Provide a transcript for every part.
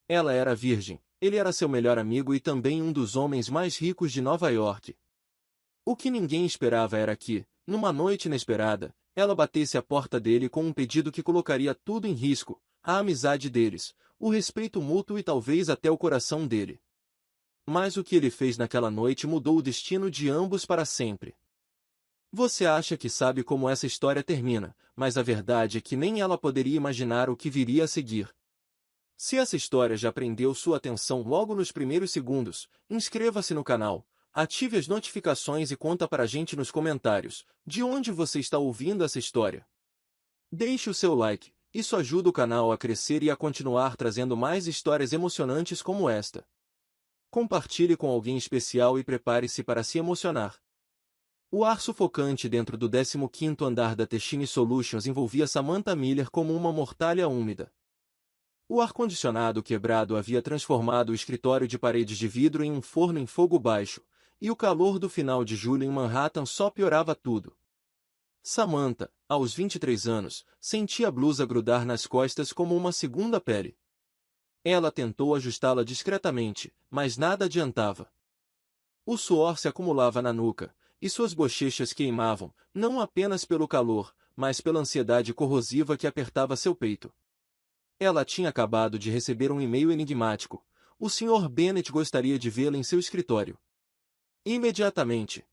Ela era virgem, ele era seu melhor amigo e também um dos homens mais ricos de Nova York. O que ninguém esperava era que, numa noite inesperada, ela batesse à porta dele com um pedido que colocaria tudo em risco, a amizade deles, o respeito mútuo e talvez até o coração dele. Mas o que ele fez naquela noite mudou o destino de ambos para sempre. Você acha que sabe como essa história termina, mas a verdade é que nem ela poderia imaginar o que viria a seguir. Se essa história já prendeu sua atenção logo nos primeiros segundos, inscreva-se no canal, ative as notificações e conta pra gente nos comentários de onde você está ouvindo essa história. Deixe o seu like, isso ajuda o canal a crescer e a continuar trazendo mais histórias emocionantes como esta. Compartilhe com alguém especial e prepare-se para se emocionar. O ar sufocante dentro do 15º andar da Techini Solutions envolvia Samantha Miller como uma mortalha úmida. O ar-condicionado quebrado havia transformado o escritório de paredes de vidro em um forno em fogo baixo, e o calor do final de julho em Manhattan só piorava tudo. Samantha, aos 23 anos, sentia a blusa grudar nas costas como uma segunda pele. Ela tentou ajustá-la discretamente, mas nada adiantava. O suor se acumulava na nuca, e suas bochechas queimavam, não apenas pelo calor, mas pela ansiedade corrosiva que apertava seu peito. Ela tinha acabado de receber um e-mail enigmático. O Sr. Bennet gostaria de vê-la em seu escritório. Imediatamente.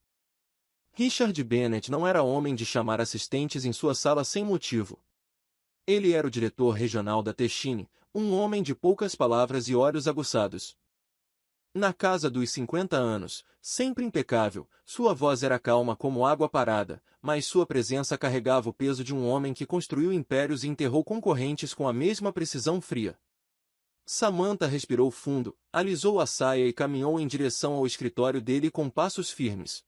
Richard Bennet não era homem de chamar assistentes em sua sala sem motivo. Ele era o diretor regional da Techini, um homem de poucas palavras e olhos aguçados. Na casa dos 50 anos, sempre impecável, sua voz era calma como água parada, mas sua presença carregava o peso de um homem que construiu impérios e enterrou concorrentes com a mesma precisão fria. Samantha respirou fundo, alisou a saia e caminhou em direção ao escritório dele com passos firmes.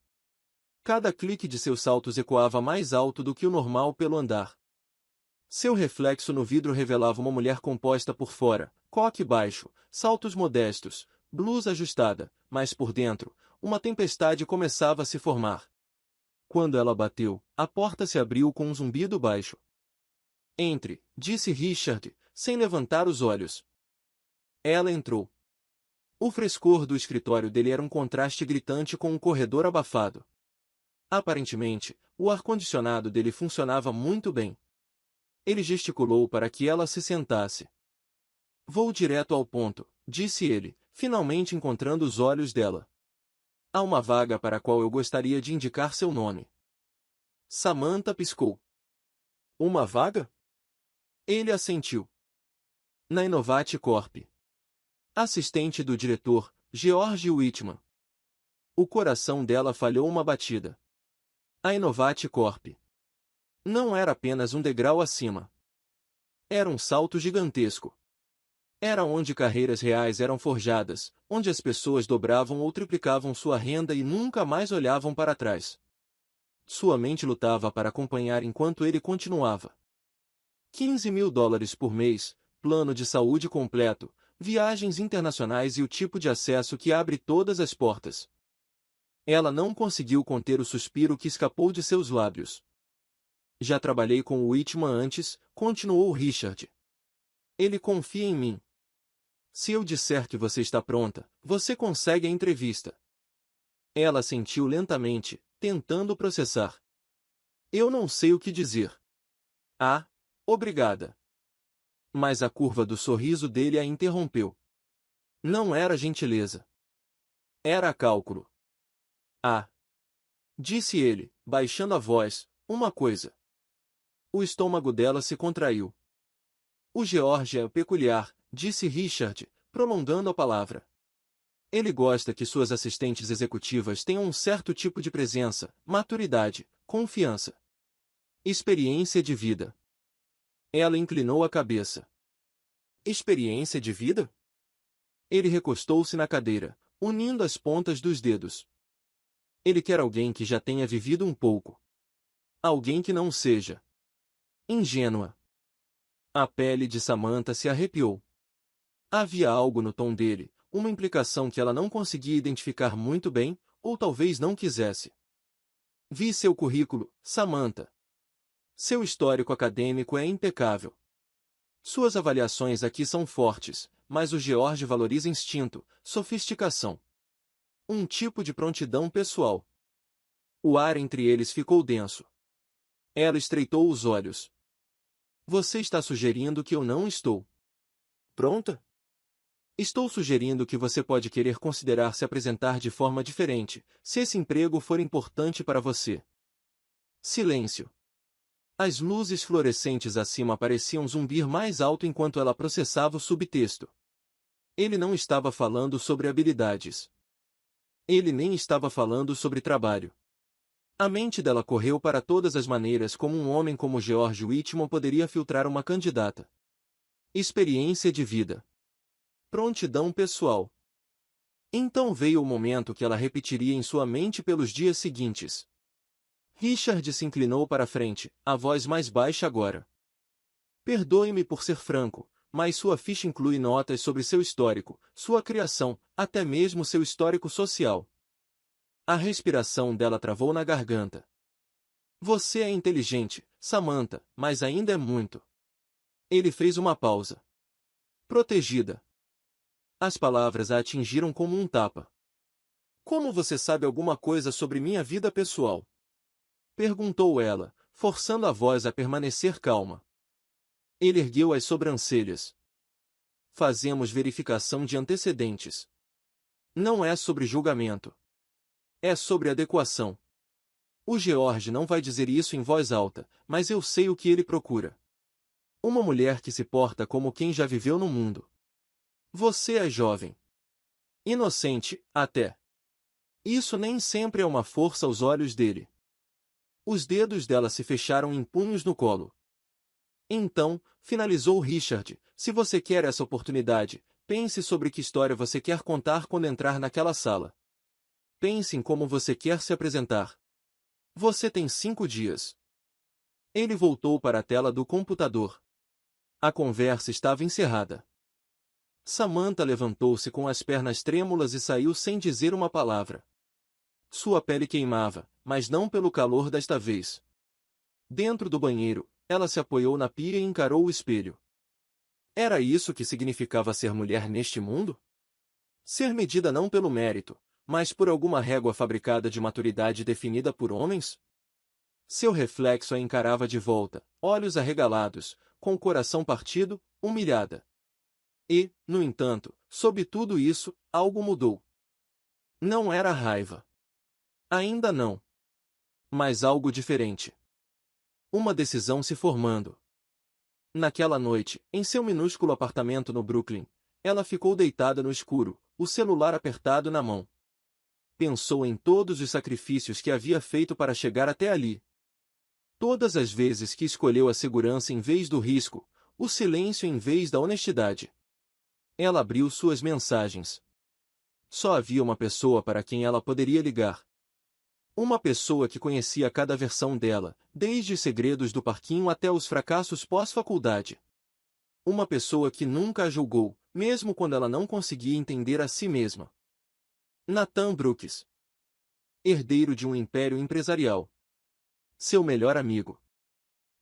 Cada clique de seus saltos ecoava mais alto do que o normal pelo andar. Seu reflexo no vidro revelava uma mulher composta por fora, coque baixo, saltos modestos, blusa ajustada, mas por dentro, uma tempestade começava a se formar. Quando ela bateu, a porta se abriu com um zumbido baixo. Entre, disse Richard, sem levantar os olhos. Ela entrou. O frescor do escritório dele era um contraste gritante com um corredor abafado. Aparentemente, o ar-condicionado dele funcionava muito bem. Ele gesticulou para que ela se sentasse. Vou direto ao ponto, disse ele, finalmente encontrando os olhos dela. Há uma vaga para a qual eu gostaria de indicar seu nome. Samantha piscou. Uma vaga? Ele assentiu. Na Innovate Corp. Assistente do diretor, George Whitman. O coração dela falhou uma batida. A Innovate Corp. Não era apenas um degrau acima. Era um salto gigantesco. Era onde carreiras reais eram forjadas, onde as pessoas dobravam ou triplicavam sua renda e nunca mais olhavam para trás. Sua mente lutava para acompanhar enquanto ele continuava. $15.000 por mês, plano de saúde completo, viagens internacionais e o tipo de acesso que abre todas as portas. Ela não conseguiu conter o suspiro que escapou de seus lábios. Já trabalhei com o Whitman antes, continuou Richard. Ele confia em mim. Se eu disser que você está pronta, você consegue a entrevista. Ela assentiu lentamente, tentando processar. Eu não sei o que dizer. Ah, obrigada. Mas a curva do sorriso dele a interrompeu. Não era gentileza. Era cálculo. Ah! Disse ele, baixando a voz, uma coisa. O estômago dela se contraiu. O George é peculiar, disse Richard, prolongando a palavra. Ele gosta que suas assistentes executivas tenham um certo tipo de presença, maturidade, confiança. Experiência de vida. Ela inclinou a cabeça. Experiência de vida? Ele recostou-se na cadeira, unindo as pontas dos dedos. Ele quer alguém que já tenha vivido um pouco. Alguém que não seja ingênua. A pele de Samantha se arrepiou. Havia algo no tom dele, uma implicação que ela não conseguia identificar muito bem, ou talvez não quisesse. Vi seu currículo, Samantha. Seu histórico acadêmico é impecável. Suas avaliações aqui são fortes, mas o George valoriza instinto, sofisticação. Um tipo de prontidão pessoal. O ar entre eles ficou denso. Ela estreitou os olhos. Você está sugerindo que eu não estou pronta? Estou sugerindo que você pode querer considerar se apresentar de forma diferente, se esse emprego for importante para você. Silêncio. As luzes fluorescentes acima pareciam zumbir mais alto enquanto ela processava o subtexto. Ele não estava falando sobre habilidades. Ele nem estava falando sobre trabalho. A mente dela correu para todas as maneiras como um homem como George Whitman poderia filtrar uma candidata. Experiência de vida. Prontidão pessoal. Então veio o momento que ela repetiria em sua mente pelos dias seguintes. Richard se inclinou para a frente, a voz mais baixa agora. Perdoe-me por ser franco, mas sua ficha inclui notas sobre seu histórico, sua criação, até mesmo seu histórico social. A respiração dela travou na garganta. Você é inteligente, Samantha, mas ainda é muito. Ele fez uma pausa. Protegida. As palavras a atingiram como um tapa. Como você sabe alguma coisa sobre minha vida pessoal? Perguntou ela, forçando a voz a permanecer calma. Ele ergueu as sobrancelhas. Fazemos verificação de antecedentes. Não é sobre julgamento. É sobre adequação. O George não vai dizer isso em voz alta, mas eu sei o que ele procura. Uma mulher que se porta como quem já viveu no mundo. Você é jovem. Inocente, até. Isso nem sempre é uma força aos olhos dele. Os dedos dela se fecharam em punhos no colo. Então, finalizou Richard, se você quer essa oportunidade, pense sobre que história você quer contar quando entrar naquela sala. Pense em como você quer se apresentar. Você tem 5 dias. Ele voltou para a tela do computador. A conversa estava encerrada. Samantha levantou-se com as pernas trêmulas e saiu sem dizer uma palavra. Sua pele queimava, mas não pelo calor desta vez. Dentro do banheiro, ela se apoiou na pia e encarou o espelho. Era isso que significava ser mulher neste mundo? Ser medida não pelo mérito, mas por alguma régua fabricada de maturidade definida por homens? Seu reflexo a encarava de volta, olhos arregalados, com o coração partido, humilhada. E, no entanto, sob tudo isso, algo mudou. Não era raiva. Ainda não. Mas algo diferente. Uma decisão se formando. Naquela noite, em seu minúsculo apartamento no Brooklyn, ela ficou deitada no escuro, o celular apertado na mão. Pensou em todos os sacrifícios que havia feito para chegar até ali. Todas as vezes que escolheu a segurança em vez do risco, o silêncio em vez da honestidade. Ela abriu suas mensagens. Só havia uma pessoa para quem ela poderia ligar. Uma pessoa que conhecia cada versão dela, desde os segredos do parquinho até os fracassos pós-faculdade. Uma pessoa que nunca a julgou, mesmo quando ela não conseguia entender a si mesma. Nathan Brooks. Herdeiro de um império empresarial. Seu melhor amigo.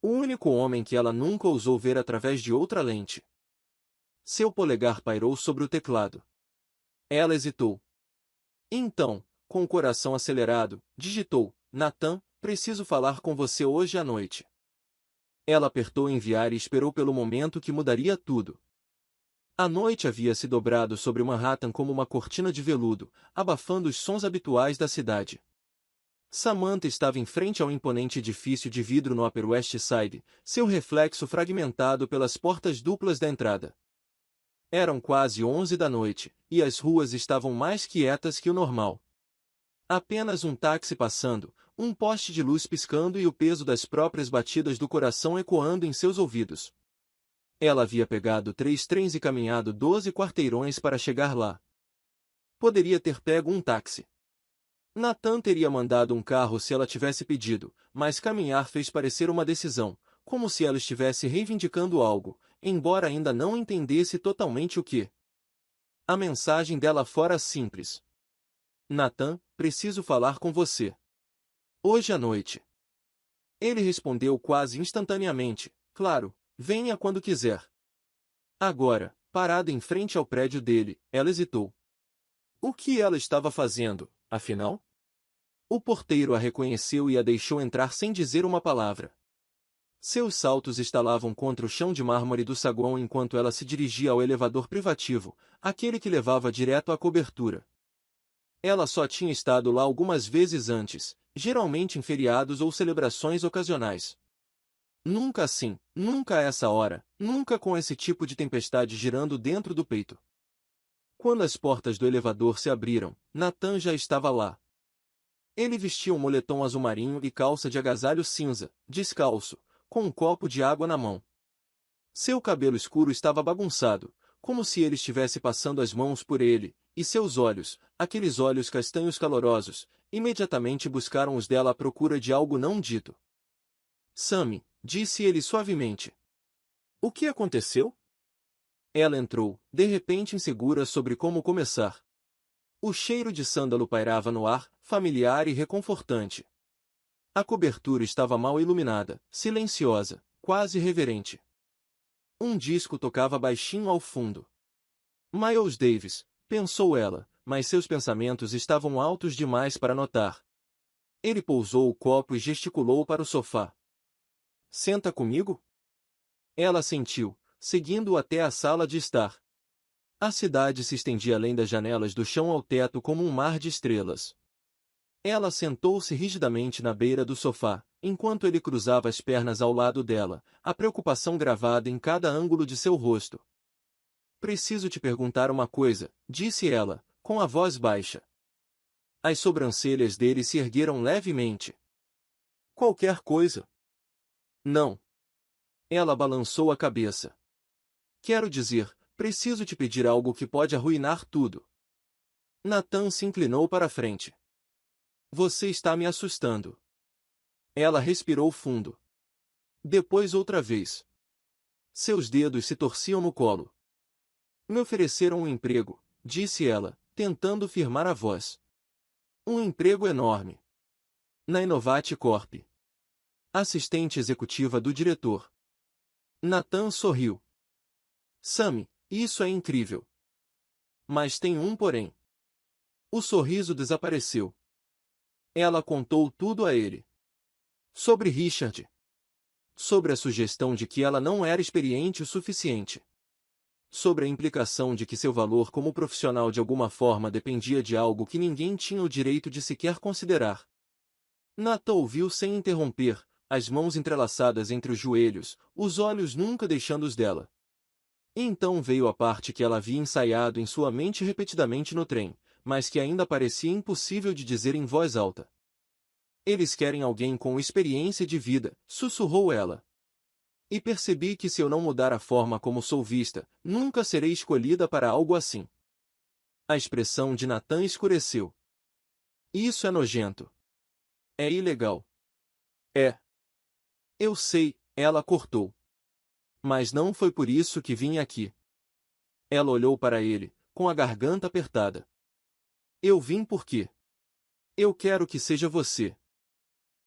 O único homem que ela nunca ousou ver através de outra lente. Seu polegar pairou sobre o teclado. Ela hesitou. Então, com o coração acelerado, digitou: Nathan, preciso falar com você hoje à noite. Ela apertou enviar e esperou pelo momento que mudaria tudo. A noite havia se dobrado sobre Manhattan como uma cortina de veludo, abafando os sons habituais da cidade. Samantha estava em frente ao imponente edifício de vidro no Upper West Side, seu reflexo fragmentado pelas portas duplas da entrada. Eram quase 11 da noite, e as ruas estavam mais quietas que o normal. Apenas um táxi passando, um poste de luz piscando e o peso das próprias batidas do coração ecoando em seus ouvidos. Ela havia pegado 3 trens e caminhado 12 quarteirões para chegar lá. Poderia ter pego um táxi. Nathan teria mandado um carro se ela tivesse pedido, mas caminhar fez parecer uma decisão, como se ela estivesse reivindicando algo, embora ainda não entendesse totalmente o que. A mensagem dela fora simples. Nathan, preciso falar com você. Hoje à noite. Ele respondeu quase instantaneamente, claro, venha quando quiser. Agora, parada em frente ao prédio dele, ela hesitou. O que ela estava fazendo, afinal? O porteiro a reconheceu e a deixou entrar sem dizer uma palavra. Seus saltos estalavam contra o chão de mármore do saguão enquanto ela se dirigia ao elevador privativo, aquele que levava direto à cobertura. Ela só tinha estado lá algumas vezes antes, geralmente em feriados ou celebrações ocasionais. Nunca assim, nunca a essa hora, nunca com esse tipo de tempestade girando dentro do peito. Quando as portas do elevador se abriram, Nathan já estava lá. Ele vestia um moletom azul marinho e calça de agasalho cinza, descalço, com um copo de água na mão. Seu cabelo escuro estava bagunçado, como se ele estivesse passando as mãos por ele, e seus olhos, aqueles olhos castanhos calorosos, imediatamente buscaram os dela à procura de algo não dito. Sammy, disse ele suavemente. O que aconteceu? Ela entrou, de repente insegura sobre como começar. O cheiro de sândalo pairava no ar, familiar e reconfortante. A cobertura estava mal iluminada, silenciosa, quase reverente. Um disco tocava baixinho ao fundo. Miles Davis, pensou ela, mas seus pensamentos estavam altos demais para notar. Ele pousou o copo e gesticulou para o sofá. Senta comigo? Ela assentiu, seguindo-o até a sala de estar. A cidade se estendia além das janelas do chão ao teto como um mar de estrelas. Ela sentou-se rigidamente na beira do sofá, enquanto ele cruzava as pernas ao lado dela, a preocupação gravada em cada ângulo de seu rosto. Preciso te perguntar uma coisa, disse ela, com a voz baixa. As sobrancelhas dele se ergueram levemente. Qualquer coisa? Não. Ela balançou a cabeça. Quero dizer, preciso te pedir algo que pode arruinar tudo. Nathan se inclinou para a frente. Você está me assustando. Ela respirou fundo. Depois outra vez. Seus dedos se torciam no colo. Me ofereceram um emprego, disse ela, tentando firmar a voz. Um emprego enorme. Na Innovate Corp. Assistente executiva do diretor. Nathan sorriu. Sammy, isso é incrível. Mas tem um porém. O sorriso desapareceu. Ela contou tudo a ele. Sobre Richard. Sobre a sugestão de que ela não era experiente o suficiente. Sobre a implicação de que seu valor como profissional de alguma forma dependia de algo que ninguém tinha o direito de sequer considerar. Nathan ouviu sem interromper, as mãos entrelaçadas entre os joelhos, os olhos nunca deixando-os dela. Então veio a parte que ela havia ensaiado em sua mente repetidamente no trem, mas que ainda parecia impossível de dizer em voz alta. Eles querem alguém com experiência de vida, sussurrou ela. E percebi que se eu não mudar a forma como sou vista, nunca serei escolhida para algo assim. A expressão de Nathan escureceu. Isso é nojento. É ilegal. É. Eu sei, ela cortou. Mas não foi por isso que vim aqui. Ela olhou para ele, com a garganta apertada. Eu vim porque eu quero que seja você.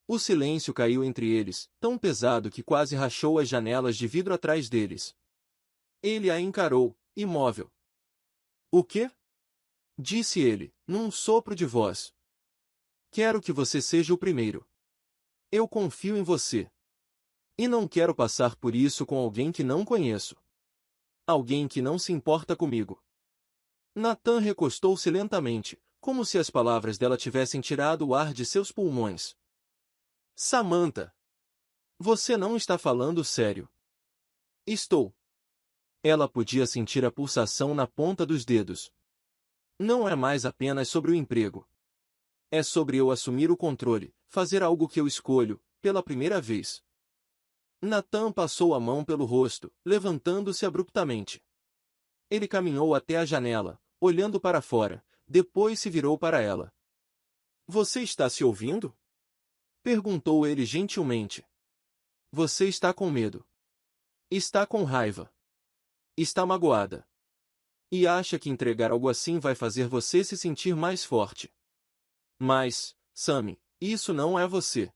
O silêncio caiu entre eles, tão pesado que quase rachou as janelas de vidro atrás deles. Ele a encarou, imóvel. O quê? Disse ele, num sopro de voz. Quero que você seja o primeiro. Eu confio em você. E não quero passar por isso com alguém que não conheço. Alguém que não se importa comigo. Nathan recostou-se lentamente, como se as palavras dela tivessem tirado o ar de seus pulmões. Samantha! Você não está falando sério. Estou. Ela podia sentir a pulsação na ponta dos dedos. Não é mais apenas sobre o emprego. É sobre eu assumir o controle, fazer algo que eu escolho, pela primeira vez. Nathan passou a mão pelo rosto, levantando-se abruptamente. Ele caminhou até a janela, olhando para fora, depois se virou para ela. Você está se ouvindo? Perguntou ele gentilmente. Você está com medo. Está com raiva. Está magoada. E acha que entregar algo assim vai fazer você se sentir mais forte. Mas, Sammy, isso não é você.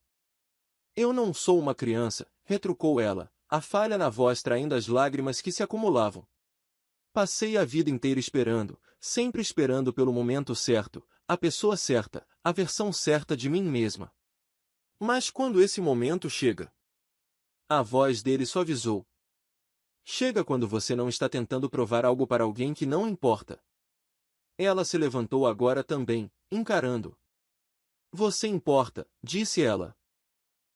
Eu não sou uma criança, retrucou ela, a falha na voz traindo as lágrimas que se acumulavam. Passei a vida inteira esperando, sempre esperando pelo momento certo, a pessoa certa, a versão certa de mim mesma. Mas quando esse momento chega? A voz dele suavizou. Chega quando você não está tentando provar algo para alguém que não importa. Ela se levantou agora também, encarando. Você importa, disse ela.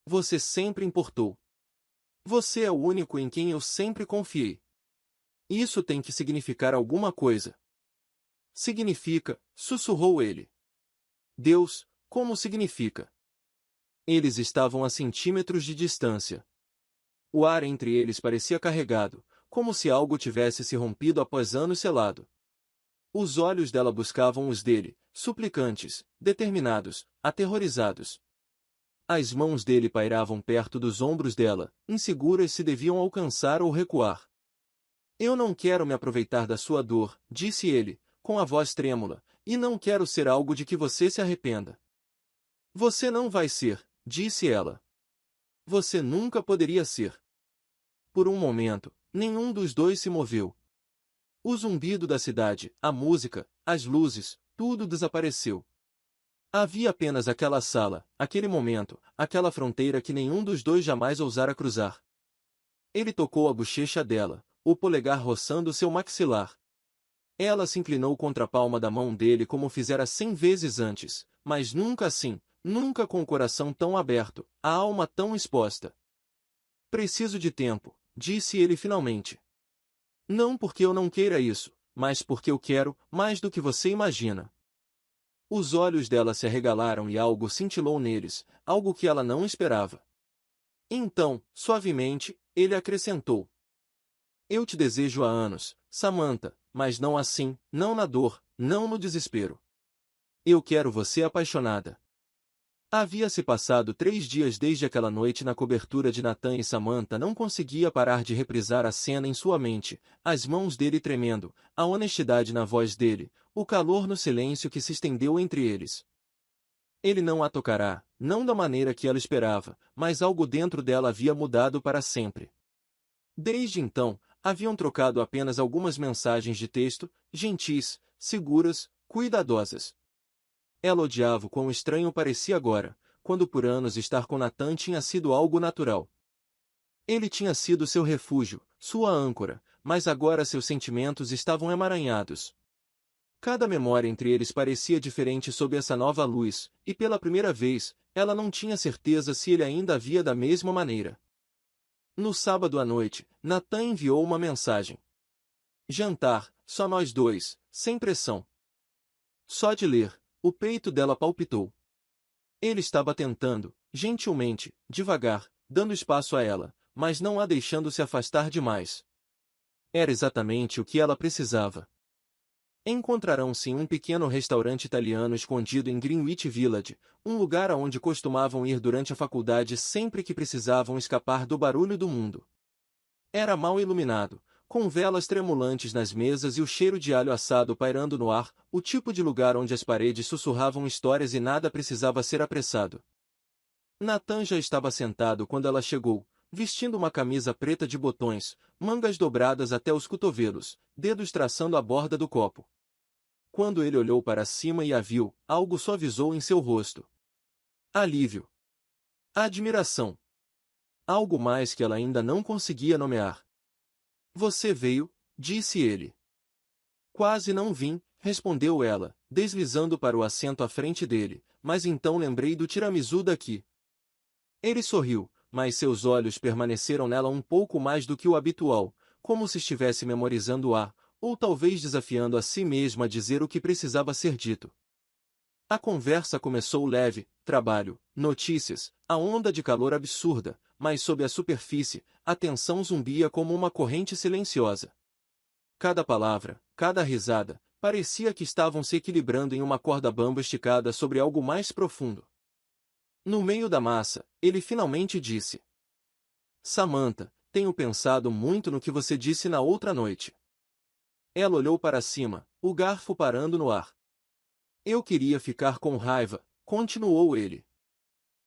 Você sempre importou. Você é o único em quem eu sempre confiei. Isso tem que significar alguma coisa. Significa, sussurrou ele. Deus, como significa? Eles estavam a centímetros de distância. O ar entre eles parecia carregado, como se algo tivesse se rompido após anos selado. Os olhos dela buscavam os dele, suplicantes, determinados, aterrorizados. As mãos dele pairavam perto dos ombros dela, inseguras se deviam alcançar ou recuar. Eu não quero me aproveitar da sua dor, disse ele, com a voz trêmula, e não quero ser algo de que você se arrependa. Você não vai ser, disse ela. Você nunca poderia ser. Por um momento, nenhum dos dois se moveu. O zumbido da cidade, a música, as luzes, tudo desapareceu. Havia apenas aquela sala, aquele momento, aquela fronteira que nenhum dos dois jamais ousara cruzar. Ele tocou a bochecha dela, o polegar roçando seu maxilar. Ela se inclinou contra a palma da mão dele como fizera 100 vezes antes, mas nunca assim, nunca com o coração tão aberto, a alma tão exposta. Preciso de tempo, disse ele finalmente. Não porque eu não queira isso, mas porque eu quero, mais do que você imagina. Os olhos dela se arregalaram e algo cintilou neles, algo que ela não esperava. Então, suavemente, ele acrescentou. Eu te desejo há anos, Samantha, mas não assim, não na dor, não no desespero. Eu quero você apaixonada. Havia-se passado 3 dias desde aquela noite na cobertura de Nathan e Samantha não conseguia parar de reprisar a cena em sua mente, as mãos dele tremendo, a honestidade na voz dele, o calor no silêncio que se estendeu entre eles. Ele não a tocará, não da maneira que ela esperava, mas algo dentro dela havia mudado para sempre. Desde então, haviam trocado apenas algumas mensagens de texto, gentis, seguras, cuidadosas. Ela odiava o quão estranho parecia agora, quando por anos estar com Nathan tinha sido algo natural. Ele tinha sido seu refúgio, sua âncora, mas agora seus sentimentos estavam emaranhados. Cada memória entre eles parecia diferente sob essa nova luz, e pela primeira vez, ela não tinha certeza se ele ainda a via da mesma maneira. No sábado à noite, Nathan enviou uma mensagem. Jantar, só nós dois, sem pressão. Só de ler, o peito dela palpitou. Ele estava tentando, gentilmente, devagar, dando espaço a ela, mas não a deixando se afastar demais. Era exatamente o que ela precisava. Encontrarão-se em um pequeno restaurante italiano escondido em Greenwich Village, um lugar aonde costumavam ir durante a faculdade sempre que precisavam escapar do barulho do mundo. Era mal iluminado, com velas tremulantes nas mesas e o cheiro de alho assado pairando no ar, o tipo de lugar onde as paredes sussurravam histórias e nada precisava ser apressado. Nathan já estava sentado quando ela chegou, vestindo uma camisa preta de botões, mangas dobradas até os cotovelos, dedos traçando a borda do copo. Quando ele olhou para cima e a viu, algo suavizou em seu rosto. Alívio. Admiração. Algo mais que ela ainda não conseguia nomear. Você veio, disse ele. Quase não vim, respondeu ela, deslizando para o assento à frente dele, mas então lembrei do tiramisu daqui. Ele sorriu, mas seus olhos permaneceram nela um pouco mais do que o habitual, como se estivesse memorizando a, ou talvez desafiando a si mesma a dizer o que precisava ser dito. A conversa começou leve, trabalho, notícias, a onda de calor absurda, mas sob a superfície, a tensão zumbia como uma corrente silenciosa. Cada palavra, cada risada, parecia que estavam se equilibrando em uma corda bamba esticada sobre algo mais profundo. No meio da massa, ele finalmente disse. Samantha, tenho pensado muito no que você disse na outra noite. Ela olhou para cima, o garfo parando no ar. Eu queria ficar com raiva, continuou ele.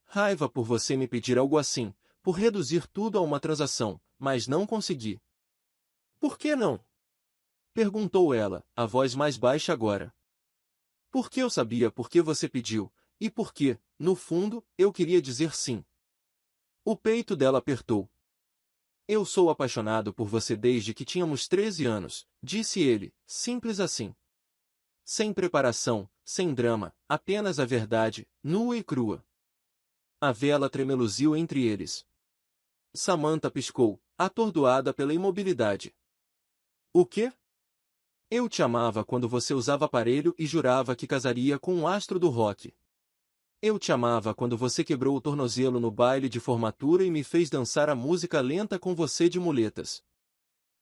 Raiva por você me pedir algo assim, por reduzir tudo a uma transação, mas não consegui. Por que não? Perguntou ela, a voz mais baixa agora. Porque eu sabia por que você pediu, e porque, no fundo, eu queria dizer sim. O peito dela apertou. Eu sou apaixonado por você desde que tínhamos 13 anos, disse ele, simples assim. Sem preparação, sem drama, apenas a verdade, nua e crua. A vela tremeluziu entre eles. Samantha piscou, atordoada pela imobilidade. O quê? Eu te amava quando você usava aparelho e jurava que casaria com um astro do rock. Eu te amava quando você quebrou o tornozelo no baile de formatura e me fez dançar a música lenta com você de muletas.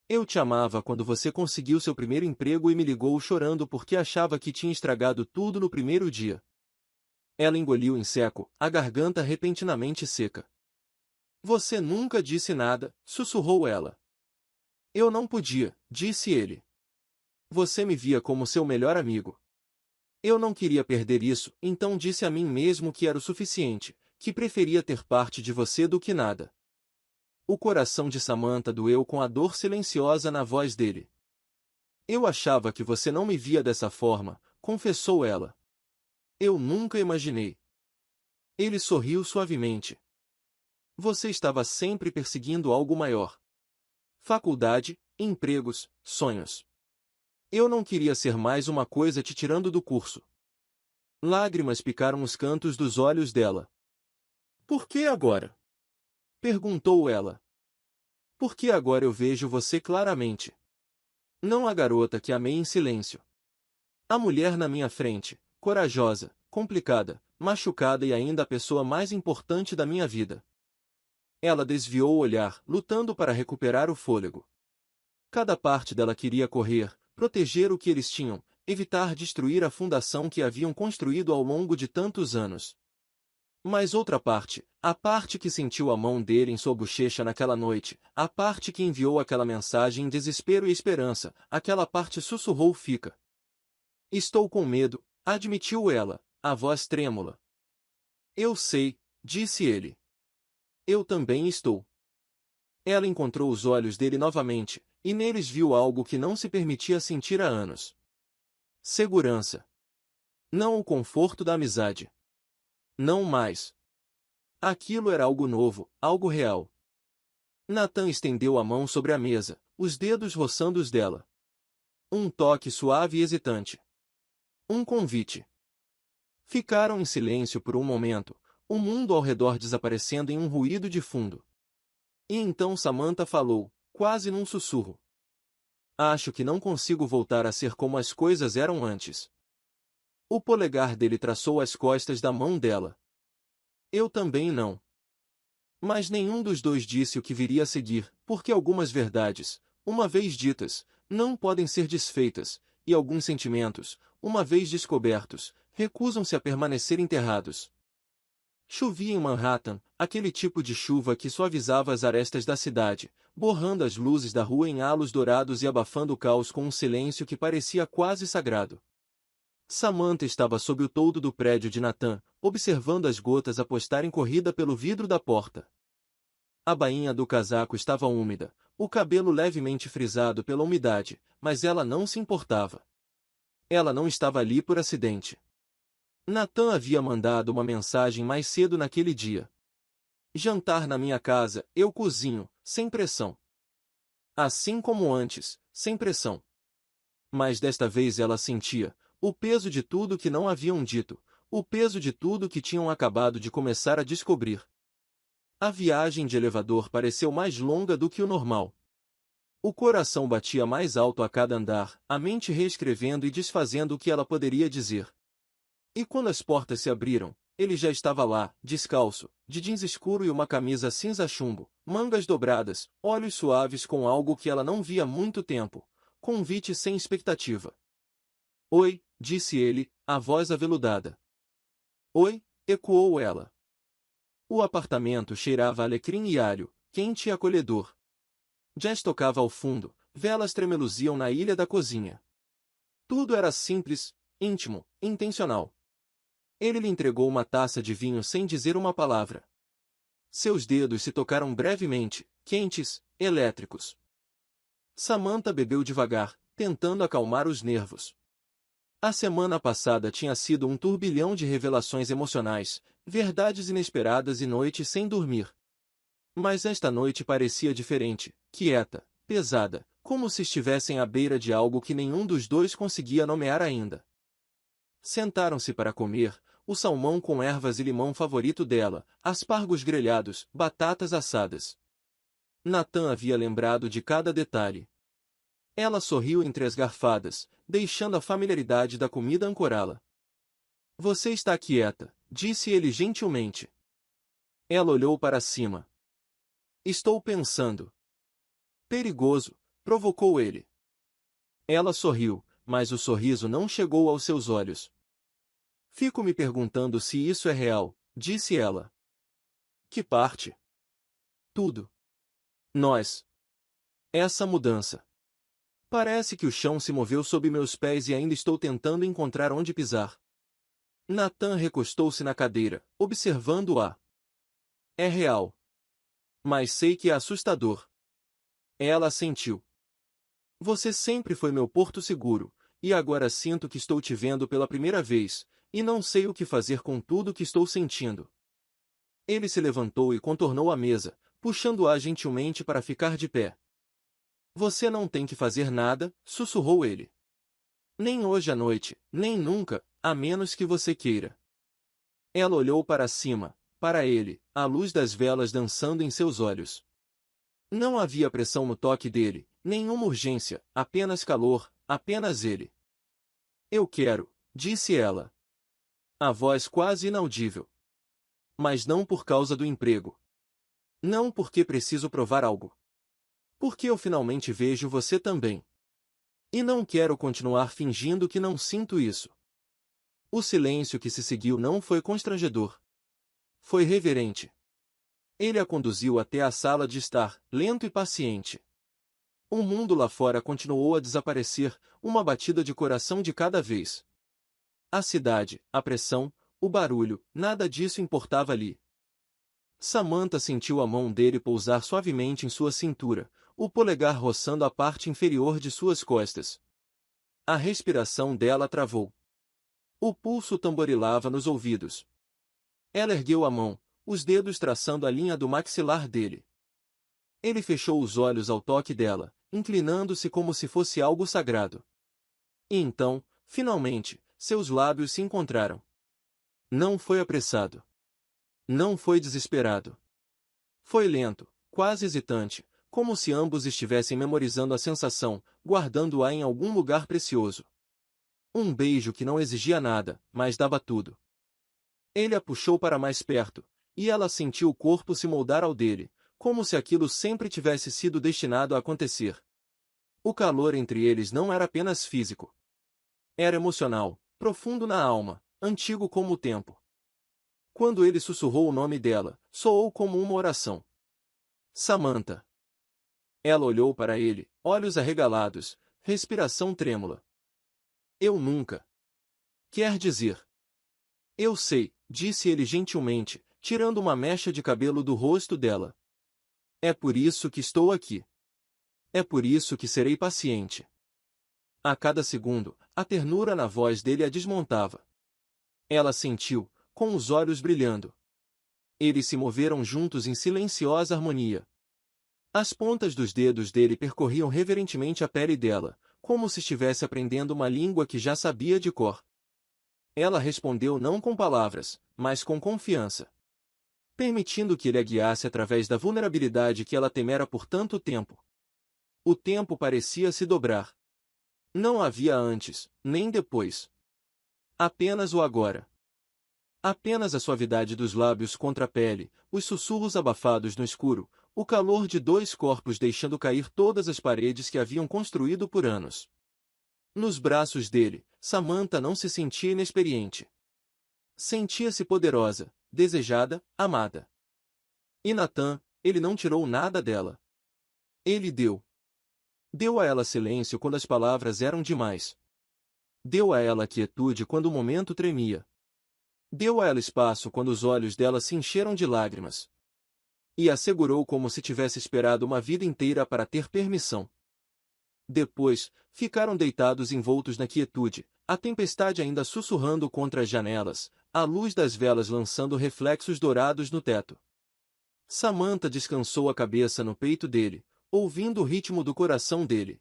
Eu te amava quando você conseguiu seu primeiro emprego e me ligou chorando porque achava que tinha estragado tudo no primeiro dia. Ela engoliu em seco, a garganta repentinamente seca. Você nunca disse nada, sussurrou ela. Eu não podia, disse ele. Você me via como seu melhor amigo. Eu não queria perder isso, então disse a mim mesmo que era o suficiente, que preferia ter parte de você do que nada. O coração de Samantha doeu com a dor silenciosa na voz dele. Eu achava que você não me via dessa forma, confessou ela. Eu nunca imaginei. Ele sorriu suavemente. Você estava sempre perseguindo algo maior. Faculdade, empregos, sonhos. Eu não queria ser mais uma coisa te tirando do curso. Lágrimas picaram os cantos dos olhos dela. Por que agora? Perguntou ela. Porque agora eu vejo você claramente. Não a garota que amei em silêncio. A mulher na minha frente, corajosa, complicada, machucada e ainda a pessoa mais importante da minha vida. Ela desviou o olhar, lutando para recuperar o fôlego. Cada parte dela queria correr, proteger o que eles tinham, evitar destruir a fundação que haviam construído ao longo de tantos anos. Mas outra parte, a parte que sentiu a mão dele em sua bochecha naquela noite, a parte que enviou aquela mensagem em desespero e esperança, aquela parte sussurrou fica. Estou com medo, admitiu ela, a voz trêmula. Eu sei, disse ele. Eu também estou. Ela encontrou os olhos dele novamente, e neles viu algo que não se permitia sentir há anos. Segurança. Não o conforto da amizade. Não mais. Aquilo era algo novo, algo real. Nathan estendeu a mão sobre a mesa, os dedos roçando os dela. Um toque suave e hesitante. Um convite. Ficaram em silêncio por um momento, o mundo ao redor desaparecendo em um ruído de fundo. E então Samantha falou, quase num sussurro. Acho que não consigo voltar a ser como as coisas eram antes. O polegar dele traçou as costas da mão dela. Eu também não. Mas nenhum dos dois disse o que viria a seguir, porque algumas verdades, uma vez ditas, não podem ser desfeitas, e alguns sentimentos, uma vez descobertos, recusam-se a permanecer enterrados. Chovia em Manhattan, aquele tipo de chuva que suavizava as arestas da cidade, borrando as luzes da rua em halos dourados e abafando o caos com um silêncio que parecia quase sagrado. Samantha estava sob o toldo do prédio de Nathan, observando as gotas apostarem corrida pelo vidro da porta. A bainha do casaco estava úmida, o cabelo levemente frisado pela umidade, mas ela não se importava. Ela não estava ali por acidente. Nathan havia mandado uma mensagem mais cedo naquele dia. Jantar na minha casa, eu cozinho, sem pressão. Assim como antes, sem pressão. Mas desta vez ela sentia o peso de tudo que não haviam dito, o peso de tudo que tinham acabado de começar a descobrir. A viagem de elevador pareceu mais longa do que o normal. O coração batia mais alto a cada andar, a mente reescrevendo e desfazendo o que ela poderia dizer. E quando as portas se abriram, ele já estava lá, descalço, de jeans escuro e uma camisa cinza chumbo, mangas dobradas, olhos suaves com algo que ela não via há muito tempo, convite sem expectativa. Oi, disse ele, a voz aveludada. Oi, ecoou ela. O apartamento cheirava a alecrim e alho, quente e acolhedor. Jazz tocava ao fundo, velas tremeluziam na ilha da cozinha. Tudo era simples, íntimo, intencional. Ele lhe entregou uma taça de vinho sem dizer uma palavra. Seus dedos se tocaram brevemente, quentes, elétricos. Samantha bebeu devagar, tentando acalmar os nervos. A semana passada tinha sido um turbilhão de revelações emocionais, verdades inesperadas e noites sem dormir. Mas esta noite parecia diferente, quieta, pesada, como se estivessem à beira de algo que nenhum dos dois conseguia nomear ainda. Sentaram-se para comer, o salmão com ervas e limão favorito dela, aspargos grelhados, batatas assadas. Natan havia lembrado de cada detalhe. Ela sorriu entre as garfadas, deixando a familiaridade da comida ancorá-la. Você está quieta, disse ele gentilmente. Ela olhou para cima. Estou pensando. Perigoso, provocou ele. Ela sorriu, mas o sorriso não chegou aos seus olhos. Fico me perguntando se isso é real, disse ela. Que parte? Tudo. Nós. Essa mudança. Parece que o chão se moveu sob meus pés e ainda estou tentando encontrar onde pisar. Natan recostou-se na cadeira, observando-a. É real. Mas sei que é assustador. Ela assentiu. Você sempre foi meu porto seguro, e agora sinto que estou te vendo pela primeira vez, e não sei o que fazer com tudo que estou sentindo. Ele se levantou e contornou a mesa, puxando-a gentilmente para ficar de pé. Você não tem que fazer nada, sussurrou ele. Nem hoje à noite, nem nunca, a menos que você queira. Ela olhou para cima, para ele, a luz das velas dançando em seus olhos. Não havia pressão no toque dele, nenhuma urgência, apenas calor, apenas ele. Eu quero, disse ela. A voz quase inaudível. Mas não por causa do emprego. Não porque preciso provar algo. Porque eu finalmente vejo você também. E não quero continuar fingindo que não sinto isso. O silêncio que se seguiu não foi constrangedor. Foi reverente. Ele a conduziu até a sala de estar, lento e paciente. O mundo lá fora continuou a desaparecer, uma batida de coração de cada vez. A cidade, a pressão, o barulho, nada disso importava ali. Samantha sentiu a mão dele pousar suavemente em sua cintura, o polegar roçando a parte inferior de suas costas. A respiração dela travou. O pulso tamborilava nos ouvidos. Ela ergueu a mão, os dedos traçando a linha do maxilar dele. Ele fechou os olhos ao toque dela, inclinando-se como se fosse algo sagrado. E então, finalmente, seus lábios se encontraram. Não foi apressado. Não foi desesperado. Foi lento, quase hesitante, como se ambos estivessem memorizando a sensação, guardando-a em algum lugar precioso. Um beijo que não exigia nada, mas dava tudo. Ele a puxou para mais perto, e ela sentiu o corpo se moldar ao dele, como se aquilo sempre tivesse sido destinado a acontecer. O calor entre eles não era apenas físico. Era emocional, profundo na alma, antigo como o tempo. Quando ele sussurrou o nome dela, soou como uma oração. Samantha. Ela olhou para ele, olhos arregalados, respiração trêmula. Eu nunca. Quer dizer. Eu sei, disse ele gentilmente, tirando uma mecha de cabelo do rosto dela. É por isso que estou aqui. É por isso que serei paciente. A cada segundo, a ternura na voz dele a desmontava. Ela sentiu, com os olhos brilhando. Eles se moveram juntos em silenciosa harmonia. As pontas dos dedos dele percorriam reverentemente a pele dela, como se estivesse aprendendo uma língua que já sabia de cor. Ela respondeu não com palavras, mas com confiança. Permitindo que ele a guiasse através da vulnerabilidade que ela temera por tanto tempo. O tempo parecia se dobrar. Não havia antes, nem depois. Apenas o agora. Apenas a suavidade dos lábios contra a pele, os sussurros abafados no escuro, o calor de dois corpos deixando cair todas as paredes que haviam construído por anos. Nos braços dele, Samantha não se sentia inexperiente. Sentia-se poderosa, desejada, amada. E Natan, ele não tirou nada dela. Ele deu. Deu a ela silêncio quando as palavras eram demais. Deu a ela quietude quando o momento tremia. Deu a ela espaço quando os olhos dela se encheram de lágrimas. E a segurou como se tivesse esperado uma vida inteira para ter permissão. Depois, ficaram deitados envoltos na quietude, a tempestade ainda sussurrando contra as janelas, a luz das velas lançando reflexos dourados no teto. Samantha descansou a cabeça no peito dele, ouvindo o ritmo do coração dele.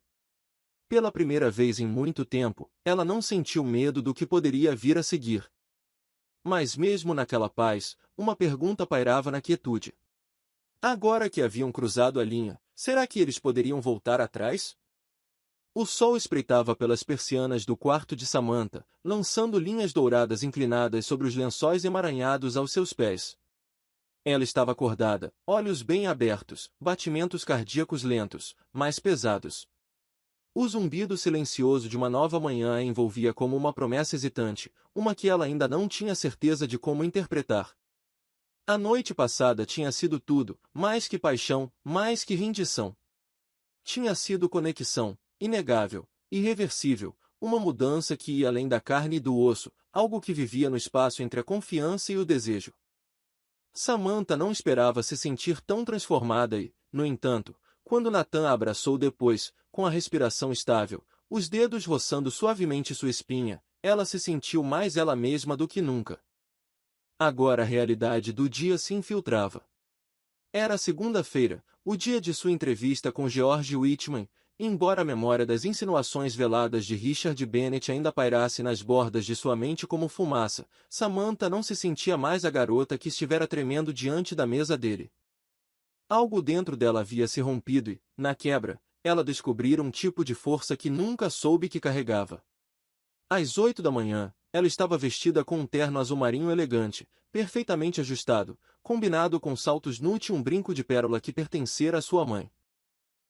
Pela primeira vez em muito tempo, ela não sentiu medo do que poderia vir a seguir. Mas mesmo naquela paz, uma pergunta pairava na quietude. Agora que haviam cruzado a linha, será que eles poderiam voltar atrás? O sol espreitava pelas persianas do quarto de Samantha, lançando linhas douradas inclinadas sobre os lençóis emaranhados aos seus pés. Ela estava acordada, olhos bem abertos, batimentos cardíacos lentos, mais pesados. O zumbido silencioso de uma nova manhã a envolvia como uma promessa hesitante, uma que ela ainda não tinha certeza de como interpretar. A noite passada tinha sido tudo, mais que paixão, mais que rendição. Tinha sido conexão, inegável, irreversível, uma mudança que ia além da carne e do osso, algo que vivia no espaço entre a confiança e o desejo. Samantha não esperava se sentir tão transformada e, no entanto, quando Nathan a abraçou depois, com a respiração estável, os dedos roçando suavemente sua espinha, ela se sentiu mais ela mesma do que nunca. Agora a realidade do dia se infiltrava. Era segunda-feira, o dia de sua entrevista com George Whitman, e embora a memória das insinuações veladas de Richard Bennett ainda pairasse nas bordas de sua mente como fumaça, Samantha não se sentia mais a garota que estivera tremendo diante da mesa dele. Algo dentro dela havia se rompido e, na quebra, ela descobrira um tipo de força que nunca soube que carregava. Às 8 da manhã, ela estava vestida com um terno azul marinho elegante, perfeitamente ajustado, combinado com saltos nut e um brinco de pérola que pertencera à sua mãe.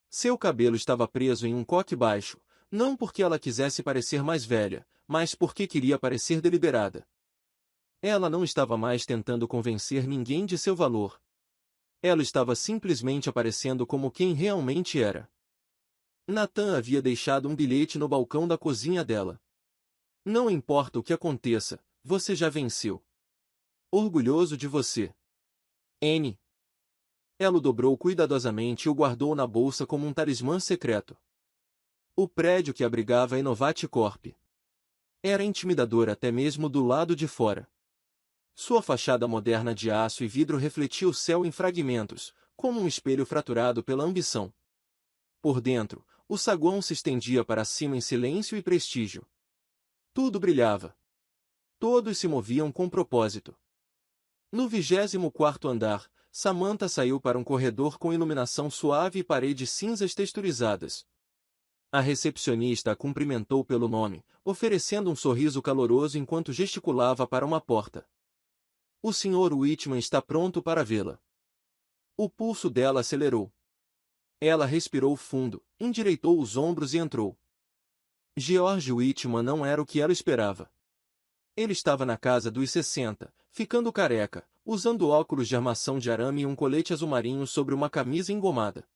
Seu cabelo estava preso em um coque baixo, não porque ela quisesse parecer mais velha, mas porque queria parecer deliberada. Ela não estava mais tentando convencer ninguém de seu valor. Ela estava simplesmente aparecendo como quem realmente era. Nathan havia deixado um bilhete no balcão da cozinha dela. Não importa o que aconteça, você já venceu. Orgulhoso de você. N. Ela o dobrou cuidadosamente e o guardou na bolsa como um talismã secreto. O prédio que abrigava a Innovate Corp. Era intimidador até mesmo do lado de fora. Sua fachada moderna de aço e vidro refletia o céu em fragmentos, como um espelho fraturado pela ambição. Por dentro, o saguão se estendia para cima em silêncio e prestígio. Tudo brilhava. Todos se moviam com propósito. No 24º andar, Samantha saiu para um corredor com iluminação suave e paredes cinzas texturizadas. A recepcionista a cumprimentou pelo nome, oferecendo um sorriso caloroso enquanto gesticulava para uma porta. O Sr. Whitman está pronto para vê-la. O pulso dela acelerou. Ela respirou fundo, endireitou os ombros e entrou. George Whitman não era o que ela esperava. Ele estava na casa dos 60, ficando careca, usando óculos de armação de arame e um colete azul marinho sobre uma camisa engomada.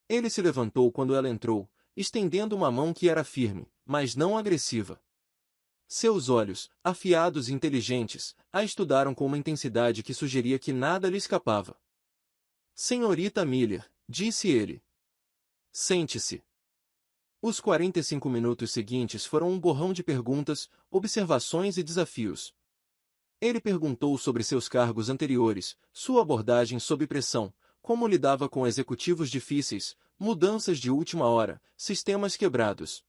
Ele se levantou quando ela entrou, estendendo uma mão que era firme, mas não agressiva. Seus olhos, afiados e inteligentes, a estudaram com uma intensidade que sugeria que nada lhe escapava. Senhorita Miller, disse ele. Sente-se. Os 45 minutos seguintes foram um borrão de perguntas, observações e desafios. Ele perguntou sobre seus cargos anteriores, sua abordagem sob pressão, como lidava com executivos difíceis, mudanças de última hora, sistemas quebrados.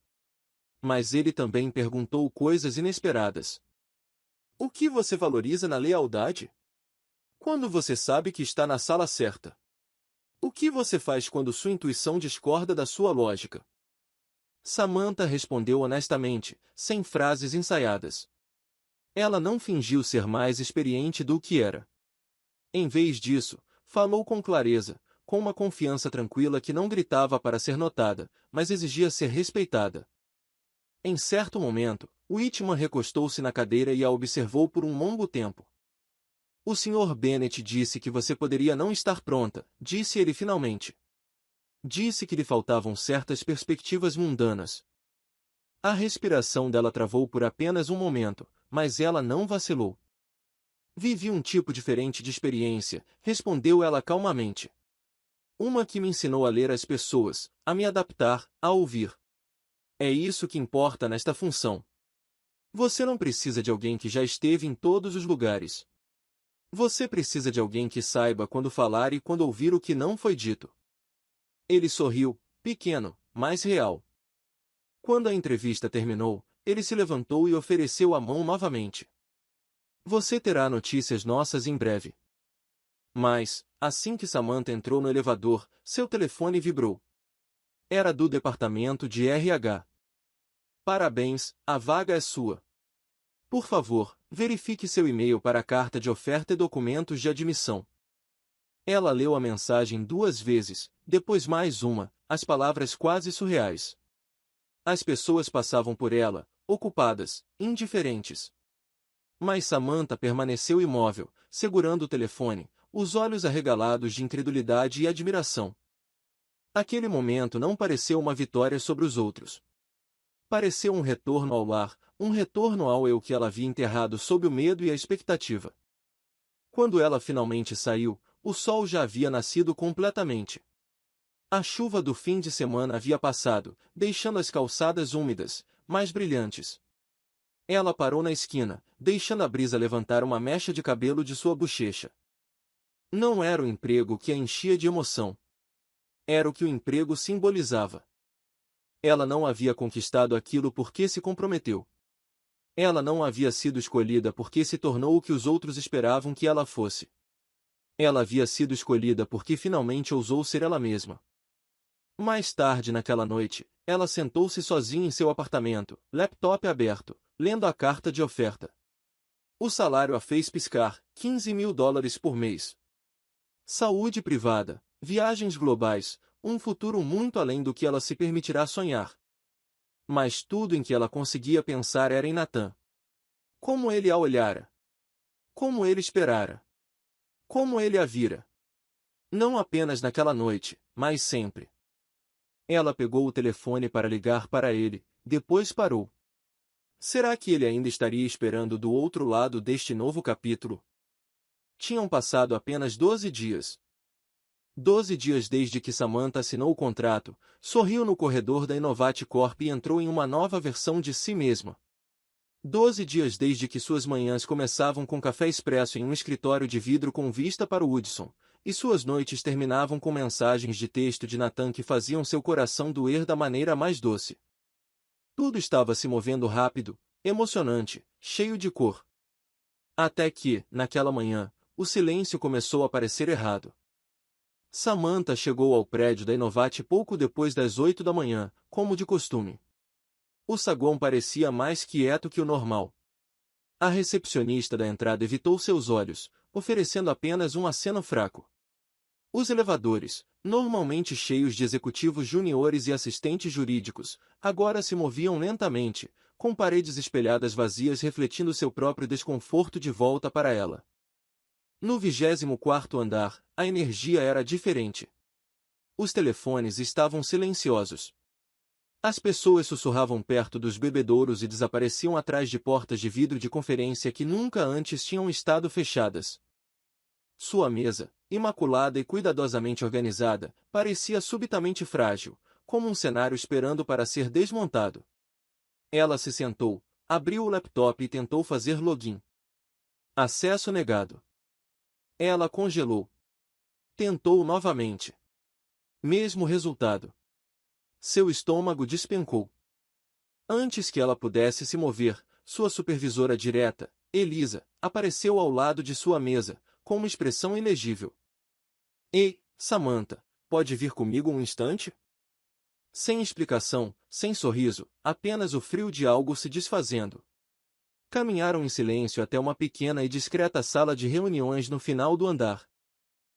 Mas ele também perguntou coisas inesperadas. O que você valoriza na lealdade? Quando você sabe que está na sala certa? O que você faz quando sua intuição discorda da sua lógica? Samantha respondeu honestamente, sem frases ensaiadas. Ela não fingiu ser mais experiente do que era. Em vez disso, falou com clareza, com uma confiança tranquila que não gritava para ser notada, mas exigia ser respeitada. Em certo momento, Whitman recostou-se na cadeira e a observou por um longo tempo. O Sr. Bennett disse que você poderia não estar pronta, disse ele finalmente. Disse que lhe faltavam certas perspectivas mundanas. A respiração dela travou por apenas um momento, mas ela não vacilou. Vivi um tipo diferente de experiência, respondeu ela calmamente. Uma que me ensinou a ler as pessoas, a me adaptar, a ouvir. É isso que importa nesta função. Você não precisa de alguém que já esteve em todos os lugares. Você precisa de alguém que saiba quando falar e quando ouvir o que não foi dito. Ele sorriu, pequeno, mas real. Quando a entrevista terminou, ele se levantou e ofereceu a mão novamente. Você terá notícias nossas em breve. Mas, assim que Samantha entrou no elevador, seu telefone vibrou. Era do departamento de RH. Parabéns, a vaga é sua. Por favor, verifique seu e-mail para a carta de oferta e documentos de admissão. Ela leu a mensagem 2 vezes, depois mais uma, as palavras quase surreais. As pessoas passavam por ela, ocupadas, indiferentes. Mas Samantha permaneceu imóvel, segurando o telefone, os olhos arregalados de incredulidade e admiração. Aquele momento não pareceu uma vitória sobre os outros. Pareceu um retorno ao lar, um retorno ao eu que ela havia enterrado sob o medo e a expectativa. Quando ela finalmente saiu, o sol já havia nascido completamente. A chuva do fim de semana havia passado, deixando as calçadas úmidas, mas brilhantes. Ela parou na esquina, deixando a brisa levantar uma mecha de cabelo de sua bochecha. Não era o emprego que a enchia de emoção. Era o que o emprego simbolizava. Ela não havia conquistado aquilo porque se comprometeu. Ela não havia sido escolhida porque se tornou o que os outros esperavam que ela fosse. Ela havia sido escolhida porque finalmente ousou ser ela mesma. Mais tarde naquela noite, ela sentou-se sozinha em seu apartamento, laptop aberto, lendo a carta de oferta. O salário a fez piscar, $15.000 por mês. Saúde privada, viagens globais, um futuro muito além do que ela se permitirá sonhar. Mas tudo em que ela conseguia pensar era em Nathan. Como ele a olhara. Como ele esperara. Como ele a vira. Não apenas naquela noite, mas sempre. Ela pegou o telefone para ligar para ele, depois parou. Será que ele ainda estaria esperando do outro lado deste novo capítulo? Tinham passado apenas 12 dias. 12 dias desde que Samantha assinou o contrato, sorriu no corredor da Innovate Corp e entrou em uma nova versão de si mesma. 12 dias desde que suas manhãs começavam com café expresso em um escritório de vidro com vista para o Hudson, e suas noites terminavam com mensagens de texto de Nathan que faziam seu coração doer da maneira mais doce. Tudo estava se movendo rápido, emocionante, cheio de cor. Até que, naquela manhã, o silêncio começou a parecer errado. Samantha chegou ao prédio da Innovate pouco depois das 8 da manhã, como de costume. O saguão parecia mais quieto que o normal. A recepcionista da entrada evitou seus olhos, oferecendo apenas um aceno fraco. Os elevadores, normalmente cheios de executivos juniores e assistentes jurídicos, agora se moviam lentamente, com paredes espelhadas vazias refletindo seu próprio desconforto de volta para ela. No 24º andar, a energia era diferente. Os telefones estavam silenciosos. As pessoas sussurravam perto dos bebedouros e desapareciam atrás de portas de vidro de conferência que nunca antes tinham estado fechadas. Sua mesa, imaculada e cuidadosamente organizada, parecia subitamente frágil, como um cenário esperando para ser desmontado. Ela se sentou, abriu o laptop e tentou fazer login. Acesso negado. Ela congelou. Tentou novamente. Mesmo resultado. Seu estômago despencou. Antes que ela pudesse se mover, sua supervisora direta, Elisa, apareceu ao lado de sua mesa, com uma expressão ilegível. Ei, Samantha, pode vir comigo um instante? Sem explicação, sem sorriso, apenas o frio de algo se desfazendo. Caminharam em silêncio até uma pequena e discreta sala de reuniões no final do andar.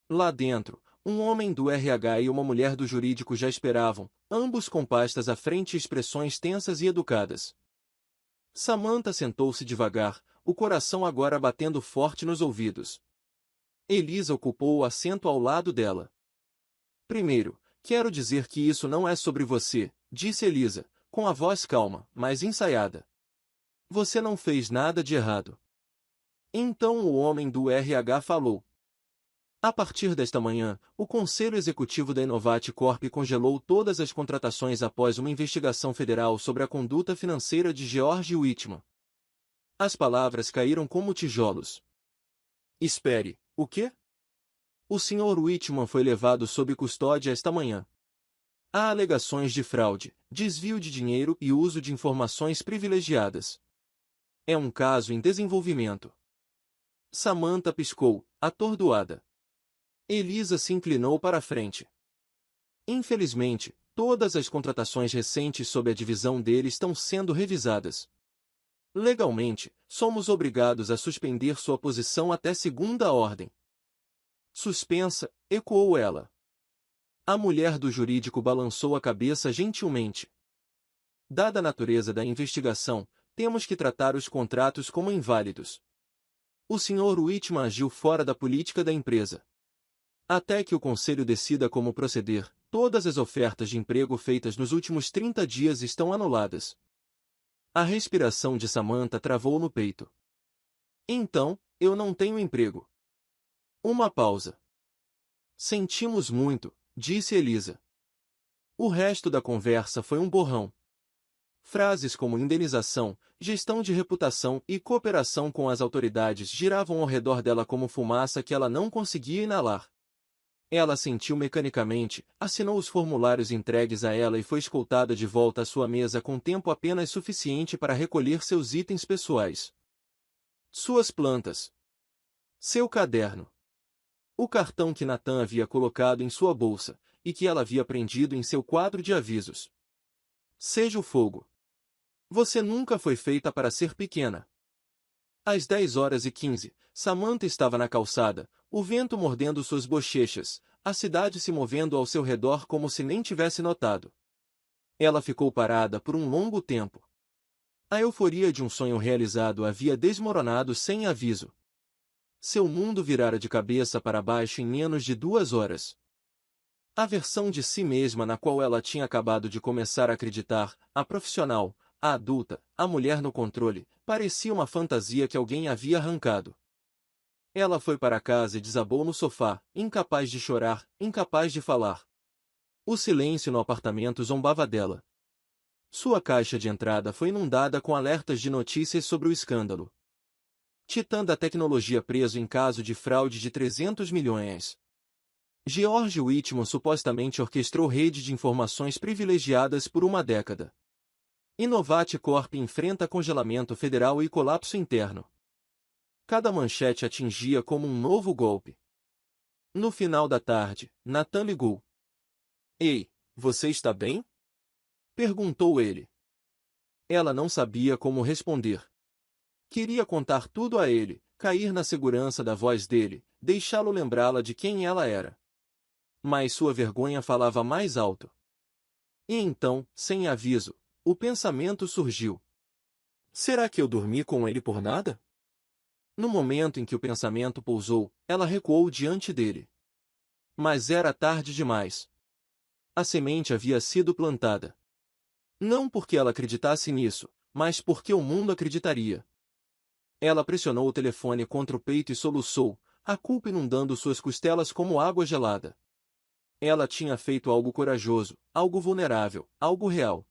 Lá dentro, um homem do RH e uma mulher do jurídico já esperavam, ambos com pastas à frente e expressões tensas e educadas. Samantha sentou-se devagar, o coração agora batendo forte nos ouvidos. Elisa ocupou o assento ao lado dela. Primeiro, quero dizer que isso não é sobre você, disse Elisa, com a voz calma, mas ensaiada. Você não fez nada de errado. Então o homem do RH falou. A partir desta manhã, o Conselho Executivo da Innovate Corp congelou todas as contratações após uma investigação federal sobre a conduta financeira de George Whitman. As palavras caíram como tijolos. Espere, o quê? O Sr. Whitman foi levado sob custódia esta manhã. Há alegações de fraude, desvio de dinheiro e uso de informações privilegiadas. É um caso em desenvolvimento. Samantha piscou, atordoada. Elisa se inclinou para a frente. Infelizmente, todas as contratações recentes sob a divisão dele estão sendo revisadas. Legalmente, somos obrigados a suspender sua posição até segunda ordem. Suspensa, ecoou ela. A mulher do jurídico balançou a cabeça gentilmente. Dada a natureza da investigação, temos que tratar os contratos como inválidos. O Sr. Whitman agiu fora da política da empresa. Até que o conselho decida como proceder, todas as ofertas de emprego feitas nos últimos 30 dias estão anuladas. A respiração de Samantha travou no peito. Então, eu não tenho emprego. Uma pausa. Sentimos muito, disse Elisa. O resto da conversa foi um borrão. Frases como indenização, gestão de reputação e cooperação com as autoridades giravam ao redor dela como fumaça que ela não conseguia inalar. Ela sentiu mecanicamente, assinou os formulários entregues a ela e foi escoltada de volta à sua mesa com tempo apenas suficiente para recolher seus itens pessoais. Suas plantas. Seu caderno. O cartão que Nathan havia colocado em sua bolsa, e que ela havia prendido em seu quadro de avisos. Seja o fogo. Você nunca foi feita para ser pequena. Às 10h15, Samantha estava na calçada, o vento mordendo suas bochechas, a cidade se movendo ao seu redor como se nem tivesse notado. Ela ficou parada por um longo tempo. A euforia de um sonho realizado havia desmoronado sem aviso. Seu mundo virara de cabeça para baixo em menos de 2 horas. A versão de si mesma na qual ela tinha acabado de começar a acreditar, a profissional, a adulta, a mulher no controle, parecia uma fantasia que alguém havia arrancado. Ela foi para casa e desabou no sofá, incapaz de chorar, incapaz de falar. O silêncio no apartamento zombava dela. Sua caixa de entrada foi inundada com alertas de notícias sobre o escândalo. Titã da tecnologia preso em caso de fraude de 300 milhões. George Whitman supostamente orquestrou rede de informações privilegiadas por uma década. Innovate Corp enfrenta congelamento federal e colapso interno. Cada manchete atingia como um novo golpe. No final da tarde, Nathan ligou. Ei, você está bem? Perguntou ele. Ela não sabia como responder. Queria contar tudo a ele, cair na segurança da voz dele, deixá-lo lembrá-la de quem ela era. Mas sua vergonha falava mais alto. E então, sem aviso, o pensamento surgiu. Será que eu dormi com ele por nada? No momento em que o pensamento pousou, ela recuou diante dele. Mas era tarde demais. A semente havia sido plantada. Não porque ela acreditasse nisso, mas porque o mundo acreditaria. Ela pressionou o telefone contra o peito e soluçou, a culpa inundando suas costelas como água gelada. Ela tinha feito algo corajoso, algo vulnerável, algo real.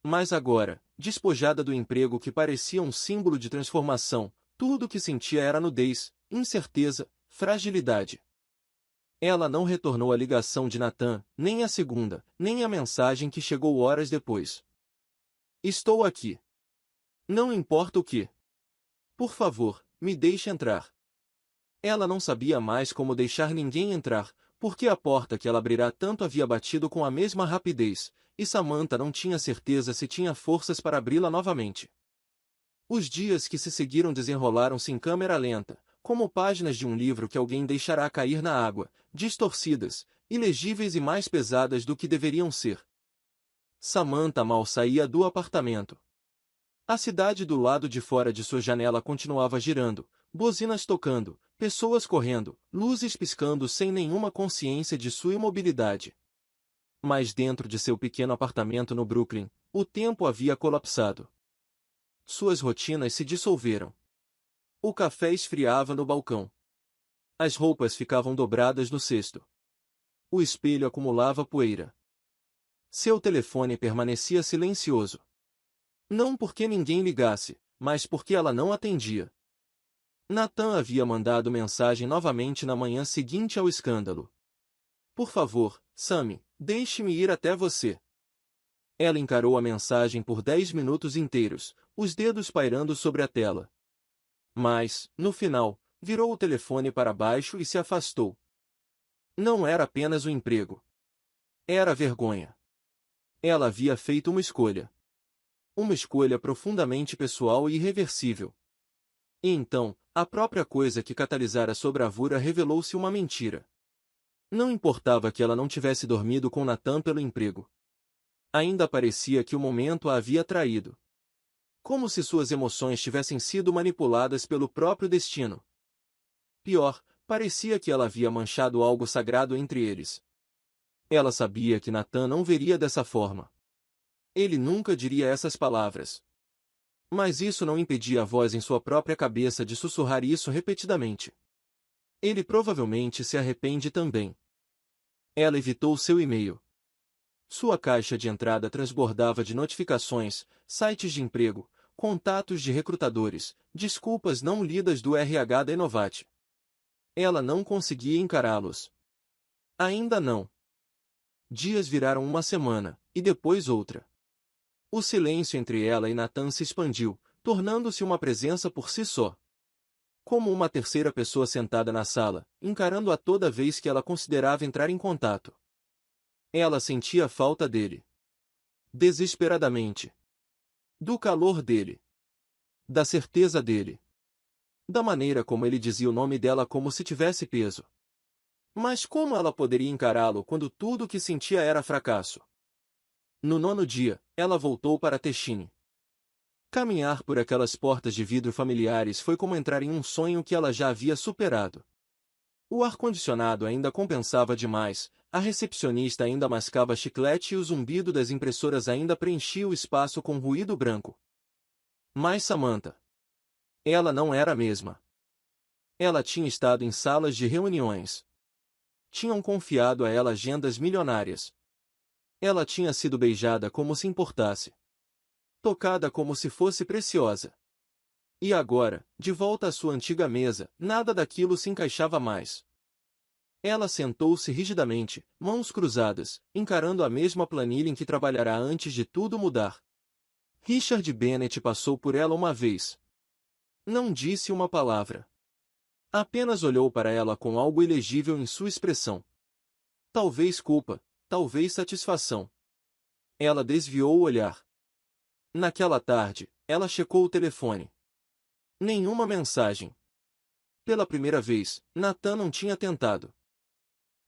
Mas agora, despojada do emprego que parecia um símbolo de transformação, tudo o que sentia era nudez, incerteza, fragilidade. Ela não retornou a ligação de Nathan, nem a segunda, nem a mensagem que chegou horas depois. Estou aqui. Não importa o que. Por favor, me deixe entrar. Ela não sabia mais como deixar ninguém entrar, porque a porta que ela abrirá tanto havia batido com a mesma rapidez, e Samantha não tinha certeza se tinha forças para abri-la novamente. Os dias que se seguiram desenrolaram-se em câmera lenta, como páginas de um livro que alguém deixará cair na água, distorcidas, ilegíveis e mais pesadas do que deveriam ser. Samantha mal saía do apartamento. A cidade do lado de fora de sua janela continuava girando, buzinas tocando, pessoas correndo, luzes piscando sem nenhuma consciência de sua imobilidade. Mas dentro de seu pequeno apartamento no Brooklyn, o tempo havia colapsado. Suas rotinas se dissolveram. O café esfriava no balcão. As roupas ficavam dobradas no cesto. O espelho acumulava poeira. Seu telefone permanecia silencioso. Não porque ninguém ligasse, mas porque ela não atendia. Nathan havia mandado mensagem novamente na manhã seguinte ao escândalo. Por favor, Sammy, deixe-me ir até você. Ela encarou a mensagem por 10 minutos inteiros, os dedos pairando sobre a tela. Mas, no final, virou o telefone para baixo e se afastou. Não era apenas o emprego. Era a vergonha. Ela havia feito uma escolha. Uma escolha profundamente pessoal e irreversível. E então, a própria coisa que catalisara sua bravura revelou-se uma mentira. Não importava que ela não tivesse dormido com Nathan pelo emprego. Ainda parecia que o momento a havia traído. Como se suas emoções tivessem sido manipuladas pelo próprio destino. Pior, parecia que ela havia manchado algo sagrado entre eles. Ela sabia que Nathan não veria dessa forma. Ele nunca diria essas palavras. Mas isso não impedia a voz em sua própria cabeça de sussurrar isso repetidamente. Ele provavelmente se arrepende também. Ela evitou seu e-mail. Sua caixa de entrada transbordava de notificações, sites de emprego, contatos de recrutadores, desculpas não lidas do RH da Inovat. Ela não conseguia encará-los. Ainda não. Dias viraram uma semana, e depois outra. O silêncio entre ela e Nathan se expandiu, tornando-se uma presença por si só. Como uma terceira pessoa sentada na sala, encarando-a toda vez que ela considerava entrar em contato. Ela sentia falta dele. Desesperadamente. Do calor dele. Da certeza dele. Da maneira como ele dizia o nome dela como se tivesse peso. Mas como ela poderia encará-lo quando tudo o que sentia era fracasso? No 9º dia, ela voltou para Teshine. Caminhar por aquelas portas de vidro familiares foi como entrar em um sonho que ela já havia superado. O ar-condicionado ainda compensava demais, a recepcionista ainda mascava chiclete e o zumbido das impressoras ainda preenchia o espaço com ruído branco. Mas Samantha. Ela não era a mesma. Ela tinha estado em salas de reuniões. Tinham confiado a ela agendas milionárias. Ela tinha sido beijada como se importasse. Tocada como se fosse preciosa. E agora, de volta à sua antiga mesa, nada daquilo se encaixava mais. Ela sentou-se rigidamente, mãos cruzadas, encarando a mesma planilha em que trabalhará antes de tudo mudar. Richard Bennett passou por ela uma vez. Não disse uma palavra. Apenas olhou para ela com algo ilegível em sua expressão. Talvez culpa, talvez satisfação. Ela desviou o olhar. Naquela tarde, ela checou o telefone. Nenhuma mensagem. Pela primeira vez, Nathan não tinha tentado.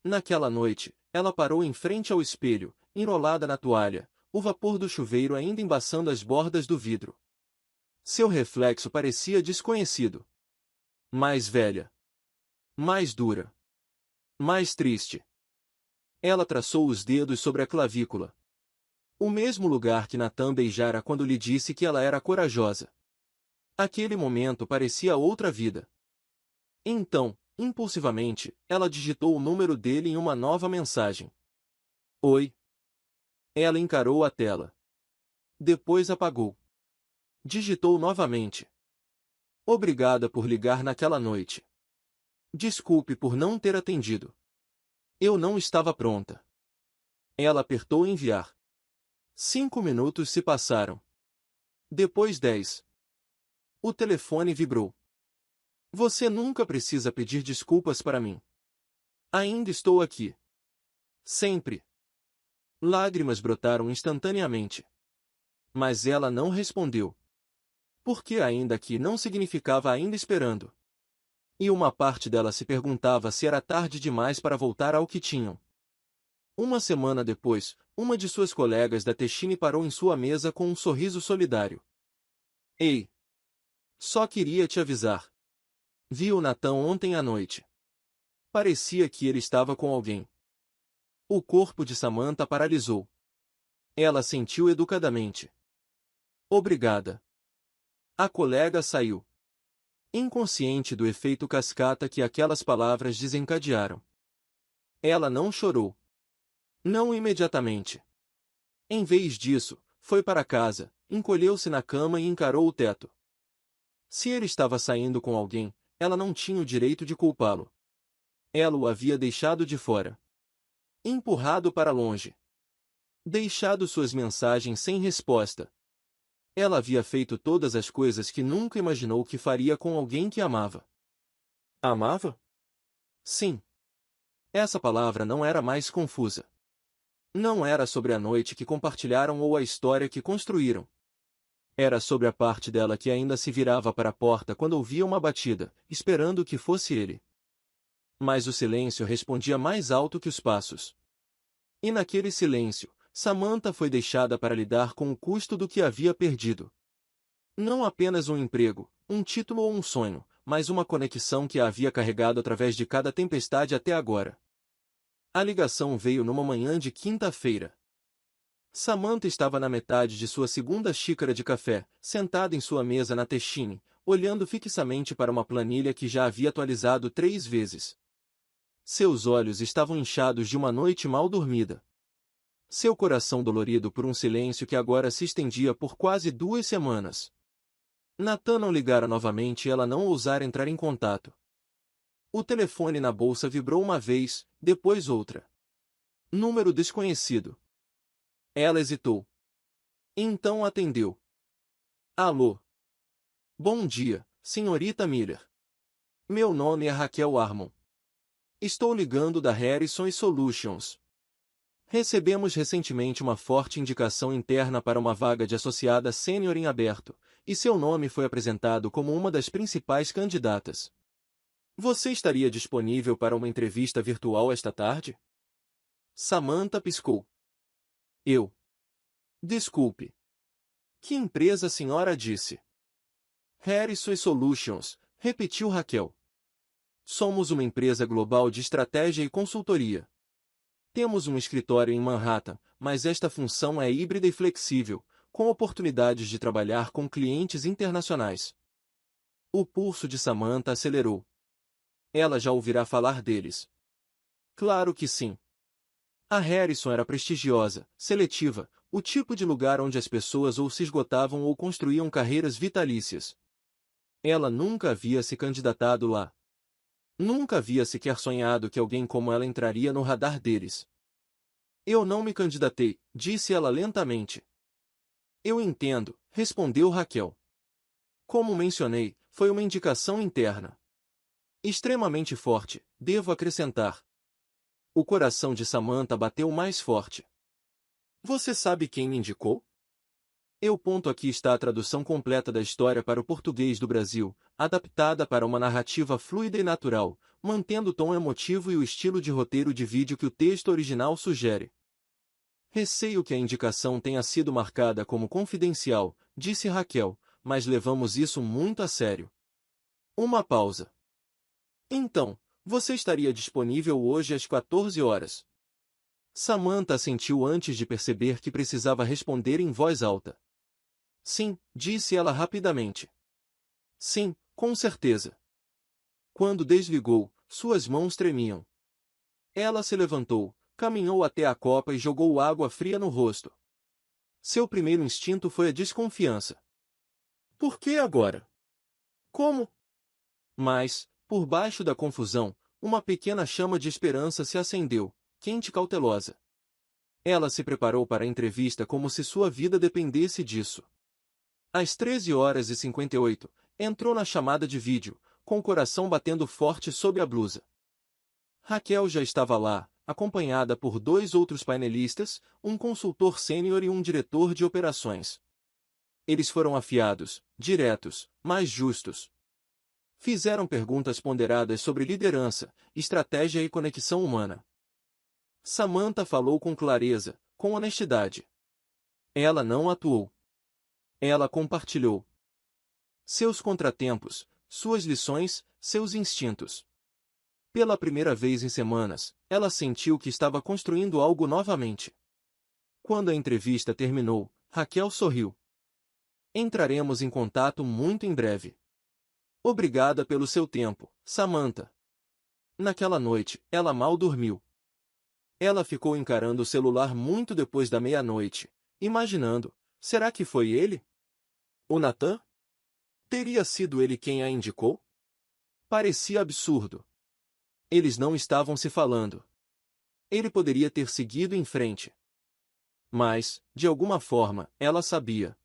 Naquela noite, ela parou em frente ao espelho, enrolada na toalha, o vapor do chuveiro ainda embaçando as bordas do vidro. Seu reflexo parecia desconhecido. Mais velha. Mais dura. Mais triste. Ela traçou os dedos sobre a clavícula. O mesmo lugar que Nathan beijara quando lhe disse que ela era corajosa. Aquele momento parecia outra vida. Então, impulsivamente, ela digitou o número dele em uma nova mensagem. Oi. Ela encarou a tela. Depois apagou. Digitou novamente. Obrigada por ligar naquela noite. Desculpe por não ter atendido. Eu não estava pronta. Ela apertou enviar. 5 minutos se passaram. Depois 10. O telefone vibrou. Você nunca precisa pedir desculpas para mim. Ainda estou aqui. Sempre. Lágrimas brotaram instantaneamente. Mas ela não respondeu. Porque ainda aqui não significava ainda esperando. E uma parte dela se perguntava se era tarde demais para voltar ao que tinham. Uma semana depois, uma de suas colegas da Teshine parou em sua mesa com um sorriso solidário. Ei! Só queria te avisar. Vi o Nathan ontem à noite. Parecia que ele estava com alguém. O corpo de Samantha paralisou. Ela sentiu educadamente. Obrigada. A colega saiu. inconsciente do efeito cascata que aquelas palavras desencadearam. Ela não chorou. Não imediatamente. Em vez disso, foi para casa, encolheu-se na cama e encarou o teto. Se ele estava saindo com alguém, ela não tinha o direito de culpá-lo. Ela o havia deixado de fora. Empurrado para longe. Deixado suas mensagens sem resposta. Ela havia feito todas as coisas que nunca imaginou que faria com alguém que amava. Amava? Sim. Essa palavra não era mais confusa. Não era sobre a noite que compartilharam ou a história que construíram. Era sobre a parte dela que ainda se virava para a porta quando ouvia uma batida, esperando que fosse ele. Mas o silêncio respondia mais alto que os passos. E naquele silêncio, Samantha foi deixada para lidar com o custo do que havia perdido. Não apenas um emprego, um título ou um sonho, mas uma conexão que a havia carregado através de cada tempestade até agora. A ligação veio numa manhã de quinta-feira. Samantha estava na metade de sua segunda xícara de café, sentada em sua mesa na Techine, olhando fixamente para uma planilha que já havia atualizado 3 vezes. Seus olhos estavam inchados de uma noite mal dormida. Seu coração dolorido por um silêncio que agora se estendia por quase 2 semanas. Nathan não ligara novamente e ela não ousara entrar em contato. O telefone na bolsa vibrou uma vez, depois outra. Número desconhecido. Ela hesitou. Então atendeu. Alô. Bom dia, senhorita Miller. Meu nome é Raquel Armon. Estou ligando da Harrison Solutions. Recebemos recentemente uma forte indicação interna para uma vaga de associada sênior em aberto, e seu nome foi apresentado como uma das principais candidatas. Você estaria disponível para uma entrevista virtual esta tarde? Samantha piscou. Eu. Desculpe. Que empresa a senhora disse? Harrison Solutions, repetiu Raquel. Somos uma empresa global de estratégia e consultoria. Temos um escritório em Manhattan, mas esta função é híbrida e flexível, com oportunidades de trabalhar com clientes internacionais. O pulso de Samantha acelerou. Ela já ouvirá falar deles. Claro que sim. A Harrison era prestigiosa, seletiva, o tipo de lugar onde as pessoas ou se esgotavam ou construíam carreiras vitalícias. Ela nunca havia se candidatado lá. Nunca havia sequer sonhado que alguém como ela entraria no radar deles. Eu não me candidatei, disse ela lentamente. Eu entendo, respondeu Raquel. Como mencionei, foi uma indicação interna. Extremamente forte, devo acrescentar. O coração de Samantha bateu mais forte. Você sabe quem me indicou? Aqui está a tradução completa da história para o português do Brasil, adaptada para uma narrativa fluida e natural, mantendo o tom emotivo e o estilo de roteiro de vídeo que o texto original sugere. Receio que a indicação tenha sido marcada como confidencial, disse Raquel, mas levamos isso muito a sério. Uma pausa. Então, você estaria disponível hoje às 14 horas? Samantha assentiu antes de perceber que precisava responder em voz alta. Sim, disse ela rapidamente. Sim, com certeza. Quando desligou, suas mãos tremiam. Ela se levantou, caminhou até a copa e jogou água fria no rosto. Seu primeiro instinto foi a desconfiança. Por que agora? Como? Mas, por baixo da confusão, uma pequena chama de esperança se acendeu, quente e cautelosa. Ela se preparou para a entrevista como se sua vida dependesse disso. Às 13h58, entrou na chamada de vídeo, com o coração batendo forte sob a blusa. Raquel já estava lá, acompanhada por 2 outros painelistas, um consultor sênior e um diretor de operações. Eles foram afiados, diretos, mas justos. Fizeram perguntas ponderadas sobre liderança, estratégia e conexão humana. Samantha falou com clareza, com honestidade. Ela não atuou. Ela compartilhou seus contratempos, suas lições, seus instintos. Pela primeira vez em semanas, ela sentiu que estava construindo algo novamente. Quando a entrevista terminou, Raquel sorriu. Entraremos em contato muito em breve. Obrigada pelo seu tempo, Samantha. Naquela noite, ela mal dormiu. Ela ficou encarando o celular muito depois da meia-noite, imaginando, será que foi ele? O Nathan? Teria sido ele quem a indicou? Parecia absurdo. Eles não estavam se falando. Ele poderia ter seguido em frente. Mas, de alguma forma, ela sabia.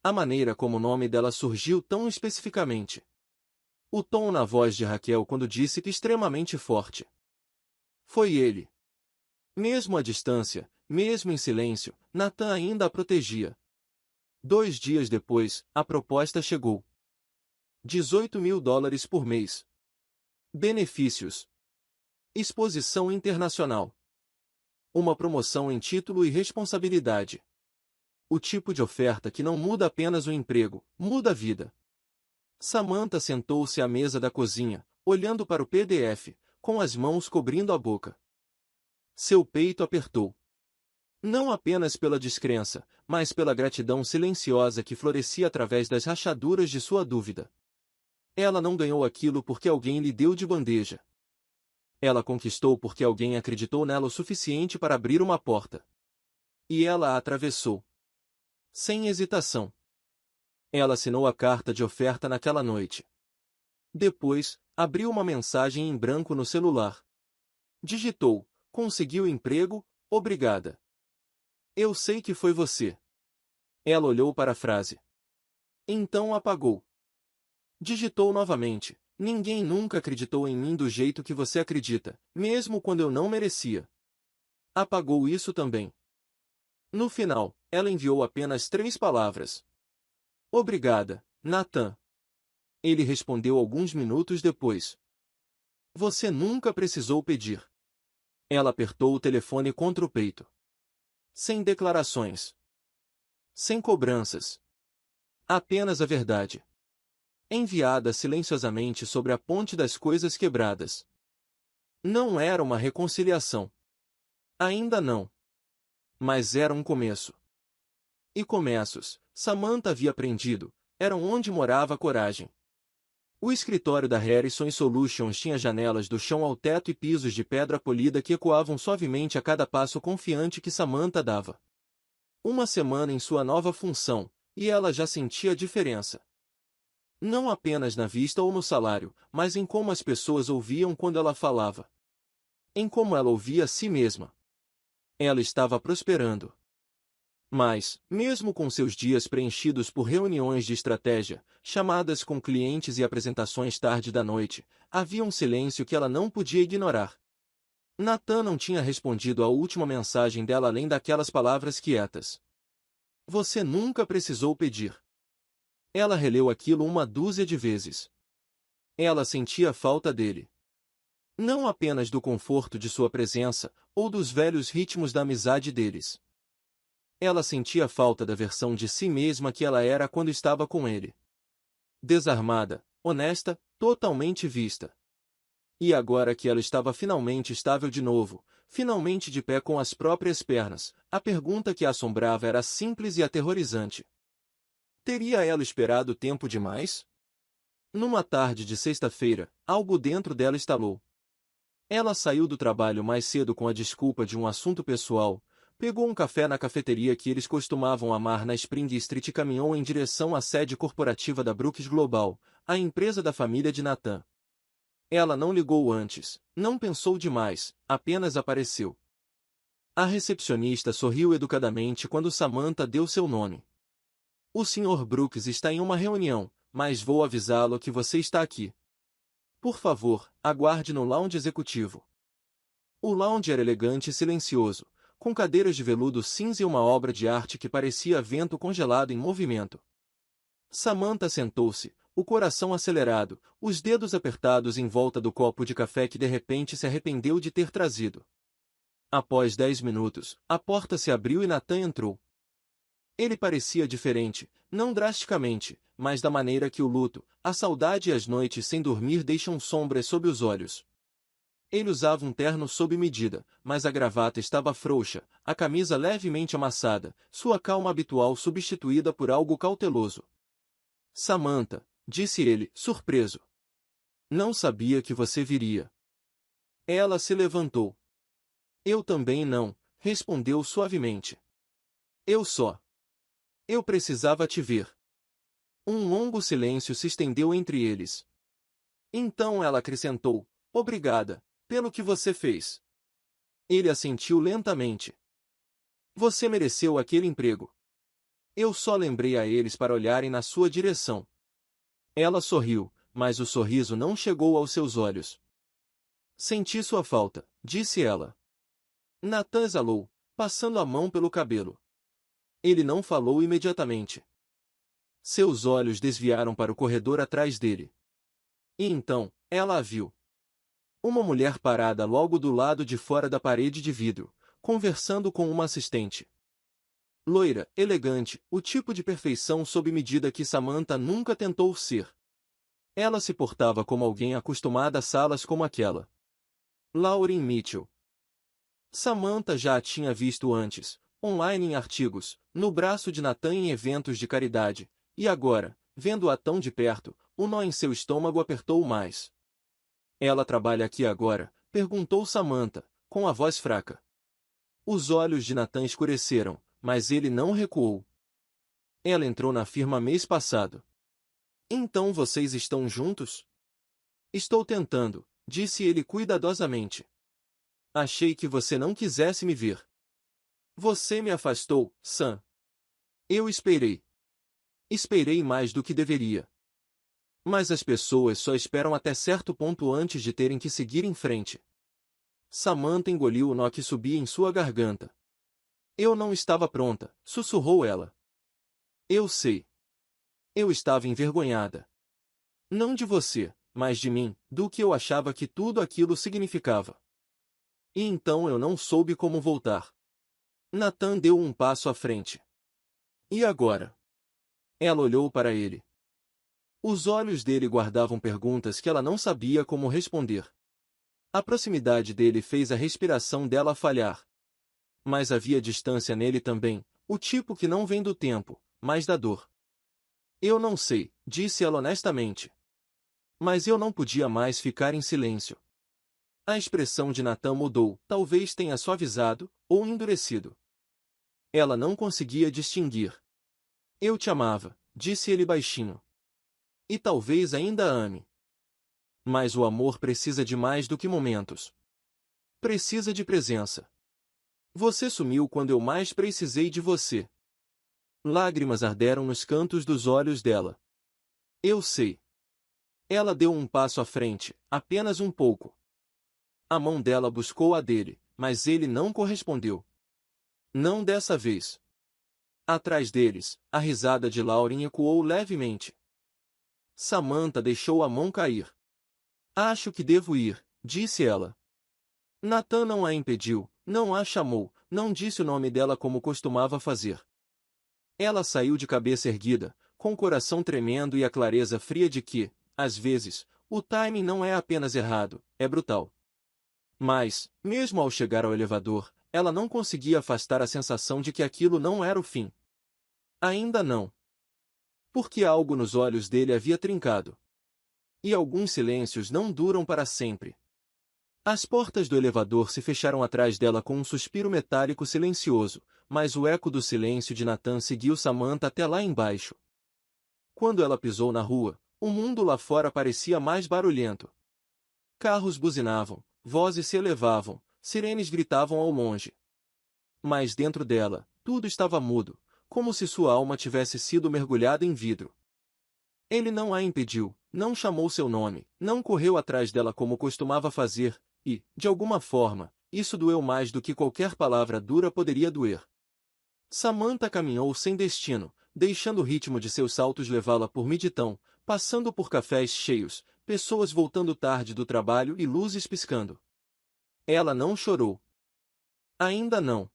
A maneira como o nome dela surgiu tão especificamente. O tom na voz de Raquel quando disse que extremamente forte. Foi ele. Mesmo à distância, mesmo em silêncio, Nathan ainda a protegia. 2 dias depois, a proposta chegou. $18.000 por mês. Benefícios. Exposição internacional. Uma promoção em título e responsabilidade. O tipo de oferta que não muda apenas o emprego, muda a vida. Samantha sentou-se à mesa da cozinha, olhando para o PDF, com as mãos cobrindo a boca. Seu peito apertou. Não apenas pela descrença, mas pela gratidão silenciosa que florescia através das rachaduras de sua dúvida. Ela não ganhou aquilo porque alguém lhe deu de bandeja. Ela conquistou porque alguém acreditou nela o suficiente para abrir uma porta. E ela a atravessou. Sem hesitação. Ela assinou a carta de oferta naquela noite. Depois, abriu uma mensagem em branco no celular. Digitou: conseguiu emprego, obrigada. Eu sei que foi você. Ela olhou para a frase. Então apagou. Digitou novamente: ninguém nunca acreditou em mim do jeito que você acredita, mesmo quando eu não merecia. Apagou isso também. No final, ela enviou apenas 3 palavras. Obrigada, Nathan. Ele respondeu alguns minutos depois. Você nunca precisou pedir. Ela apertou o telefone contra o peito. Sem declarações. Sem cobranças. Apenas a verdade. Enviada silenciosamente sobre a ponte das coisas quebradas. Não era uma reconciliação. Ainda não. Mas era um começo. E começos, Samantha havia aprendido, eram onde morava a coragem. O escritório da Harrison Solutions tinha janelas do chão ao teto e pisos de pedra polida que ecoavam suavemente a cada passo confiante que Samantha dava. Uma semana em sua nova função, e ela já sentia a diferença. Não apenas na vista ou no salário, mas em como as pessoas ouviam quando ela falava. Em como ela ouvia a si mesma. Ela estava prosperando. Mas, mesmo com seus dias preenchidos por reuniões de estratégia, chamadas com clientes e apresentações tarde da noite, havia um silêncio que ela não podia ignorar. Nathan não tinha respondido à última mensagem dela além daquelas palavras quietas. Você nunca precisou pedir. Ela releu aquilo 1 dúzia de vezes. Ela sentia falta dele. Não apenas do conforto de sua presença, ou dos velhos ritmos da amizade deles. Ela sentia falta da versão de si mesma que ela era quando estava com ele. Desarmada, honesta, totalmente vista. E agora que ela estava finalmente estável de novo, finalmente de pé com as próprias pernas, a pergunta que a assombrava era simples e aterrorizante. Teria ela esperado tempo demais? Numa tarde de sexta-feira, algo dentro dela estalou. Ela saiu do trabalho mais cedo com a desculpa de um assunto pessoal, pegou um café na cafeteria que eles costumavam amar na Spring Street e caminhou em direção à sede corporativa da Brooks Global, a empresa da família de Nathan. Ela não ligou antes, não pensou demais, apenas apareceu. A recepcionista sorriu educadamente quando Samantha deu seu nome. O Sr. Brooks está em uma reunião, mas vou avisá-lo que você está aqui. Por favor, aguarde no lounge executivo. O lounge era elegante e silencioso, com cadeiras de veludo cinza e uma obra de arte que parecia vento congelado em movimento. Samantha sentou-se, o coração acelerado, os dedos apertados em volta do copo de café que de repente se arrependeu de ter trazido. Após 10 minutos, a porta se abriu e Nathan entrou. Ele parecia diferente, não drasticamente, mas da maneira que o luto, a saudade e as noites sem dormir deixam sombras sob os olhos. Ele usava um terno sob medida, mas a gravata estava frouxa, a camisa levemente amassada, sua calma habitual substituída por algo cauteloso. Samantha, disse ele, surpreso. Não sabia que você viria. Ela se levantou. Eu também não, respondeu suavemente. Eu só. Eu precisava te ver. Um longo silêncio se estendeu entre eles. Então ela acrescentou, obrigada, pelo que você fez. Ele assentiu lentamente. Você mereceu aquele emprego. Eu só lembrei a eles para olharem na sua direção. Ela sorriu, mas o sorriso não chegou aos seus olhos. Senti sua falta, disse ela. Nathan exalou, passando a mão pelo cabelo. Ele não falou imediatamente. Seus olhos desviaram para o corredor atrás dele. E então, ela a viu. Uma mulher parada logo do lado de fora da parede de vidro, conversando com uma assistente. Loira, elegante, o tipo de perfeição sob medida que Samantha nunca tentou ser. Ela se portava como alguém acostumada a salas como aquela. Lauren Mitchell. Samantha já a tinha visto antes, online em artigos, no braço de Nathan em eventos de caridade, e agora, vendo-a tão de perto, o nó em seu estômago apertou mais. Ela trabalha aqui agora? Perguntou Samantha, com a voz fraca. Os olhos de Nathan escureceram, mas ele não recuou. Ela entrou na firma mês passado. Então vocês estão juntos? Estou tentando, disse ele cuidadosamente. Achei que você não quisesse me ver. Você me afastou, Sam. Eu esperei. Esperei mais do que deveria. Mas as pessoas só esperam até certo ponto antes de terem que seguir em frente. Samantha engoliu o nó que subia em sua garganta. Eu não estava pronta, sussurrou ela. Eu sei. Eu estava envergonhada. Não de você, mas de mim, do que eu achava que tudo aquilo significava. E então eu não soube como voltar. Nathan deu um passo à frente. E agora? Ela olhou para ele. Os olhos dele guardavam perguntas que ela não sabia como responder. A proximidade dele fez a respiração dela falhar. Mas havia distância nele também, o tipo que não vem do tempo, mas da dor. Eu não sei, disse ela honestamente. Mas eu não podia mais ficar em silêncio. A expressão de Nathan mudou, talvez tenha suavizado, ou endurecido. Ela não conseguia distinguir. Eu te amava, disse ele baixinho. E talvez ainda ame. Mas o amor precisa de mais do que momentos. Precisa de presença. Você sumiu quando eu mais precisei de você. Lágrimas arderam nos cantos dos olhos dela. Eu sei. Ela deu um passo à frente, apenas um pouco. A mão dela buscou a dele, mas ele não correspondeu. Não dessa vez. Atrás deles, a risada de Lauren ecoou levemente. Samantha deixou a mão cair. Acho que devo ir, disse ela. Nathan não a impediu, não a chamou, não disse o nome dela como costumava fazer. Ela saiu de cabeça erguida, com o coração tremendo e a clareza fria de que, às vezes, o timing não é apenas errado, é brutal. Mas, mesmo ao chegar ao elevador, ela não conseguia afastar a sensação de que aquilo não era o fim. Ainda não. Porque algo nos olhos dele havia trincado. E alguns silêncios não duram para sempre. As portas do elevador se fecharam atrás dela com um suspiro metálico silencioso, mas o eco do silêncio de Nathan seguiu Samantha até lá embaixo. Quando ela pisou na rua, o mundo lá fora parecia mais barulhento. Carros buzinavam, vozes se elevavam, sirenes gritavam ao longe. Mas dentro dela, tudo estava mudo, como se sua alma tivesse sido mergulhada em vidro. Ele não a impediu, não chamou seu nome, não correu atrás dela como costumava fazer, e, de alguma forma, isso doeu mais do que qualquer palavra dura poderia doer. Samantha caminhou sem destino, deixando o ritmo de seus saltos levá-la por Midtown, passando por cafés cheios, pessoas voltando tarde do trabalho e luzes piscando. Ela não chorou. Ainda não.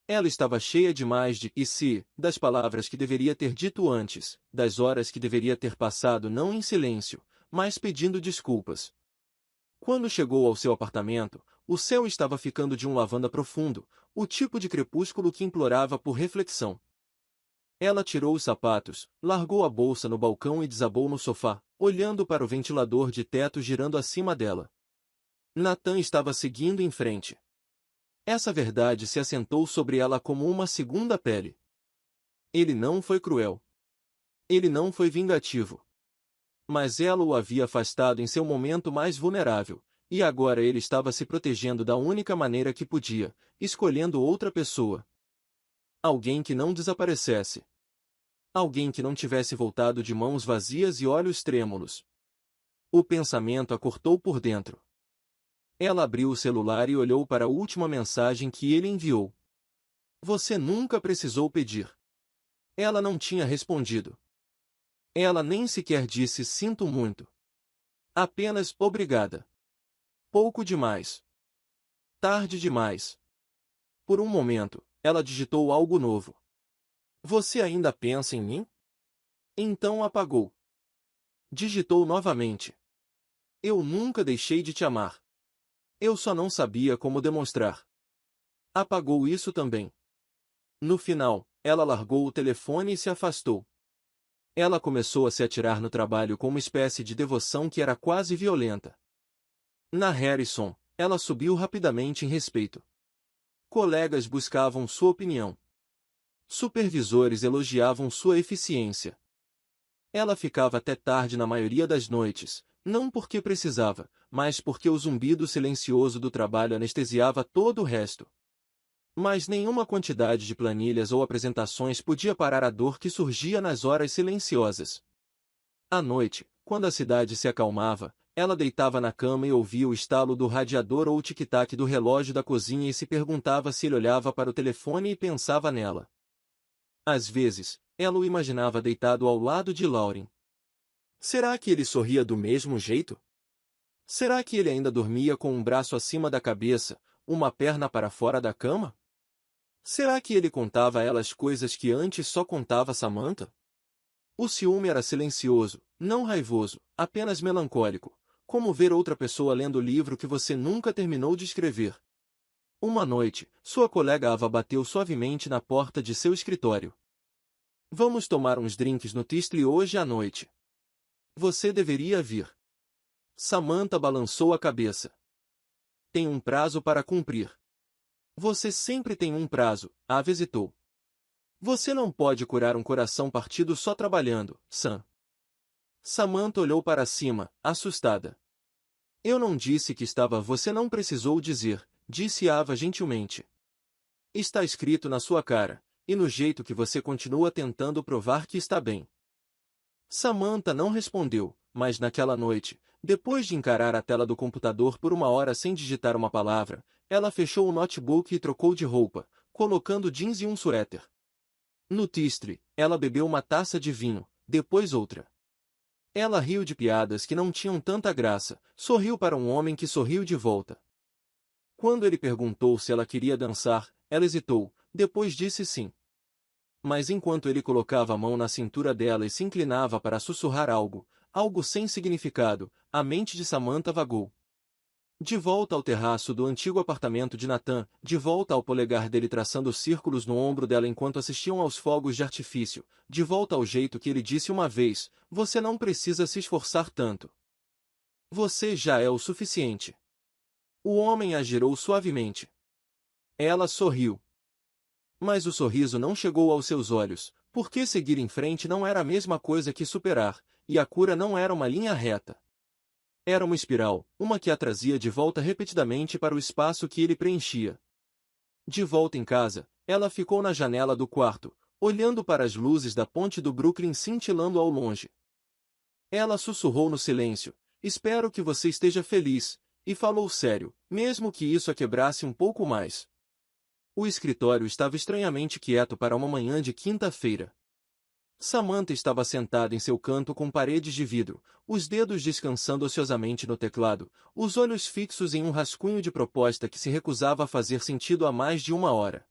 Ela estava cheia demais de "e se", das palavras que deveria ter dito antes, das horas que deveria ter passado não em silêncio, mas pedindo desculpas. Quando chegou ao seu apartamento, o céu estava ficando de um lavanda profundo, o tipo de crepúsculo que implorava por reflexão. Ela tirou os sapatos, largou a bolsa no balcão e desabou no sofá, olhando para o ventilador de teto girando acima dela. Nathan estava seguindo em frente. Essa verdade se assentou sobre ela como uma segunda pele. Ele não foi cruel. Ele não foi vingativo. Mas ela o havia afastado em seu momento mais vulnerável, e agora ele estava se protegendo da única maneira que podia, escolhendo outra pessoa. Alguém que não desaparecesse. Alguém que não tivesse voltado de mãos vazias e olhos trêmulos. O pensamento a cortou por dentro. Ela abriu o celular e olhou para a última mensagem que ele enviou. Você nunca precisou pedir. Ela não tinha respondido. Ela nem sequer disse sinto muito. Apenas obrigada. Pouco demais. Tarde demais. Por um momento, ela digitou algo novo. Você ainda pensa em mim? Então apagou. Digitou novamente. Eu nunca deixei de te amar. Eu só não sabia como demonstrar. Apagou isso também. No final, ela largou o telefone e se afastou. Ela começou a se atirar no trabalho com uma espécie de devoção que era quase violenta. Na Harrison, ela subiu rapidamente em respeito. Colegas buscavam sua opinião. Supervisores elogiavam sua eficiência. Ela ficava até tarde na maioria das noites, não porque precisava, mas porque o zumbido silencioso do trabalho anestesiava todo o resto. Mas nenhuma quantidade de planilhas ou apresentações podia parar a dor que surgia nas horas silenciosas. À noite, quando a cidade se acalmava, ela deitava na cama e ouvia o estalo do radiador ou o tic-tac do relógio da cozinha e se perguntava se ele olhava para o telefone e pensava nela. Às vezes, ela o imaginava deitado ao lado de Lauren. Será que ele sorria do mesmo jeito? Será que ele ainda dormia com um braço acima da cabeça, uma perna para fora da cama? Será que ele contava a ela as coisas que antes só contava a Samantha? O ciúme era silencioso, não raivoso, apenas melancólico, como ver outra pessoa lendo o livro que você nunca terminou de escrever. Uma noite, sua colega Ava bateu suavemente na porta de seu escritório. Vamos tomar uns drinks no Tistle hoje à noite. Você deveria vir. Samantha balançou a cabeça. Tem um prazo para cumprir. Você sempre tem um prazo, Ava hesitou. Você não pode curar um coração partido só trabalhando, Sam. Samantha olhou para cima, assustada. Eu não disse que estava. Você não precisou dizer, disse Ava gentilmente. Está escrito na sua cara, e no jeito que você continua tentando provar que está bem. Samantha não respondeu, mas naquela noite, depois de encarar a tela do computador por uma hora sem digitar uma palavra, ela fechou o notebook e trocou de roupa, colocando jeans e um suéter. No Tistre, ela bebeu uma taça de vinho, depois outra. Ela riu de piadas que não tinham tanta graça, sorriu para um homem que sorriu de volta. Quando ele perguntou se ela queria dançar, ela hesitou, depois disse sim. Mas enquanto ele colocava a mão na cintura dela e se inclinava para sussurrar algo, algo sem significado, a mente de Samantha vagou. De volta ao terraço do antigo apartamento de Nathan, de volta ao polegar dele traçando círculos no ombro dela enquanto assistiam aos fogos de artifício, de volta ao jeito que ele disse uma vez, você não precisa se esforçar tanto. Você já é o suficiente. O homem a girou suavemente. Ela sorriu. Mas o sorriso não chegou aos seus olhos, porque seguir em frente não era a mesma coisa que superar, e a cura não era uma linha reta. Era uma espiral, uma que a trazia de volta repetidamente para o espaço que ele preenchia. De volta em casa, ela ficou na janela do quarto, olhando para as luzes da ponte do Brooklyn cintilando ao longe. Ela sussurrou no silêncio, espero que você esteja feliz, e falou sério, mesmo que isso a quebrasse um pouco mais. O escritório estava estranhamente quieto para uma manhã de quinta-feira. Samantha estava sentada em seu canto com paredes de vidro, os dedos descansando ociosamente no teclado, os olhos fixos em um rascunho de proposta que se recusava a fazer sentido há mais de uma hora.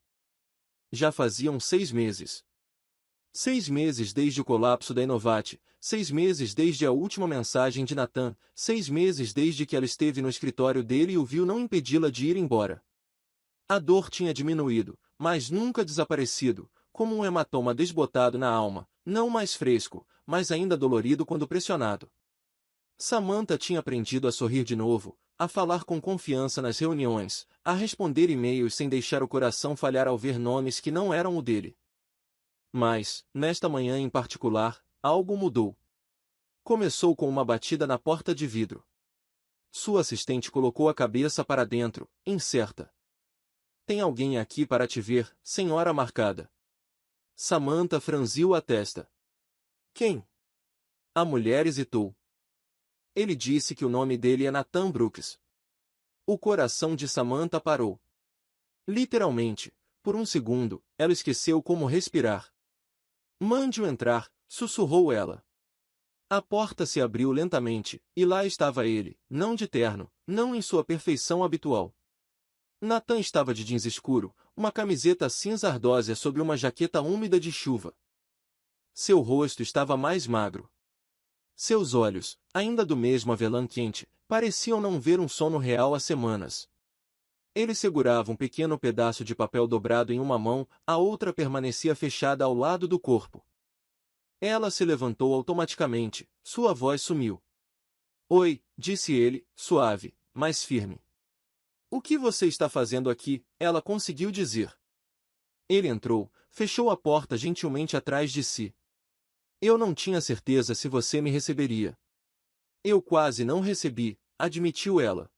Já faziam 6 meses. 6 meses desde o colapso da Innovate, 6 meses desde a última mensagem de Nathan, 6 meses desde que ela esteve no escritório dele e o viu não impedi-la de ir embora. A dor tinha diminuído, mas nunca desaparecido, como um hematoma desbotado na alma, não mais fresco, mas ainda dolorido quando pressionado. Samantha tinha aprendido a sorrir de novo, a falar com confiança nas reuniões, a responder e-mails sem deixar o coração falhar ao ver nomes que não eram o dele. Mas, nesta manhã em particular, algo mudou. Começou com uma batida na porta de vidro. Sua assistente colocou a cabeça para dentro, incerta. Tem alguém aqui para te ver, senhora marcada. Samantha franziu a testa. Quem? A mulher hesitou. Ele disse que o nome dele é Nathan Brooks. O coração de Samantha parou. Literalmente, por um segundo, ela esqueceu como respirar. Mande-o entrar, sussurrou ela. A porta se abriu lentamente, e lá estava ele, não de terno, não em sua perfeição habitual. Nathan estava de jeans escuro, uma camiseta cinza ardósia sobre uma jaqueta úmida de chuva. Seu rosto estava mais magro. Seus olhos, ainda do mesmo avelã quente, pareciam não ver um sono real há semanas. Ele segurava um pequeno pedaço de papel dobrado em uma mão, a outra permanecia fechada ao lado do corpo. Ela se levantou automaticamente, sua voz sumiu. Oi, disse ele, suave, mas firme. O que você está fazendo aqui? Ela conseguiu dizer. Ele entrou, fechou a porta gentilmente atrás de si. Eu não tinha certeza se você me receberia. Eu quase não recebi, admitiu ela.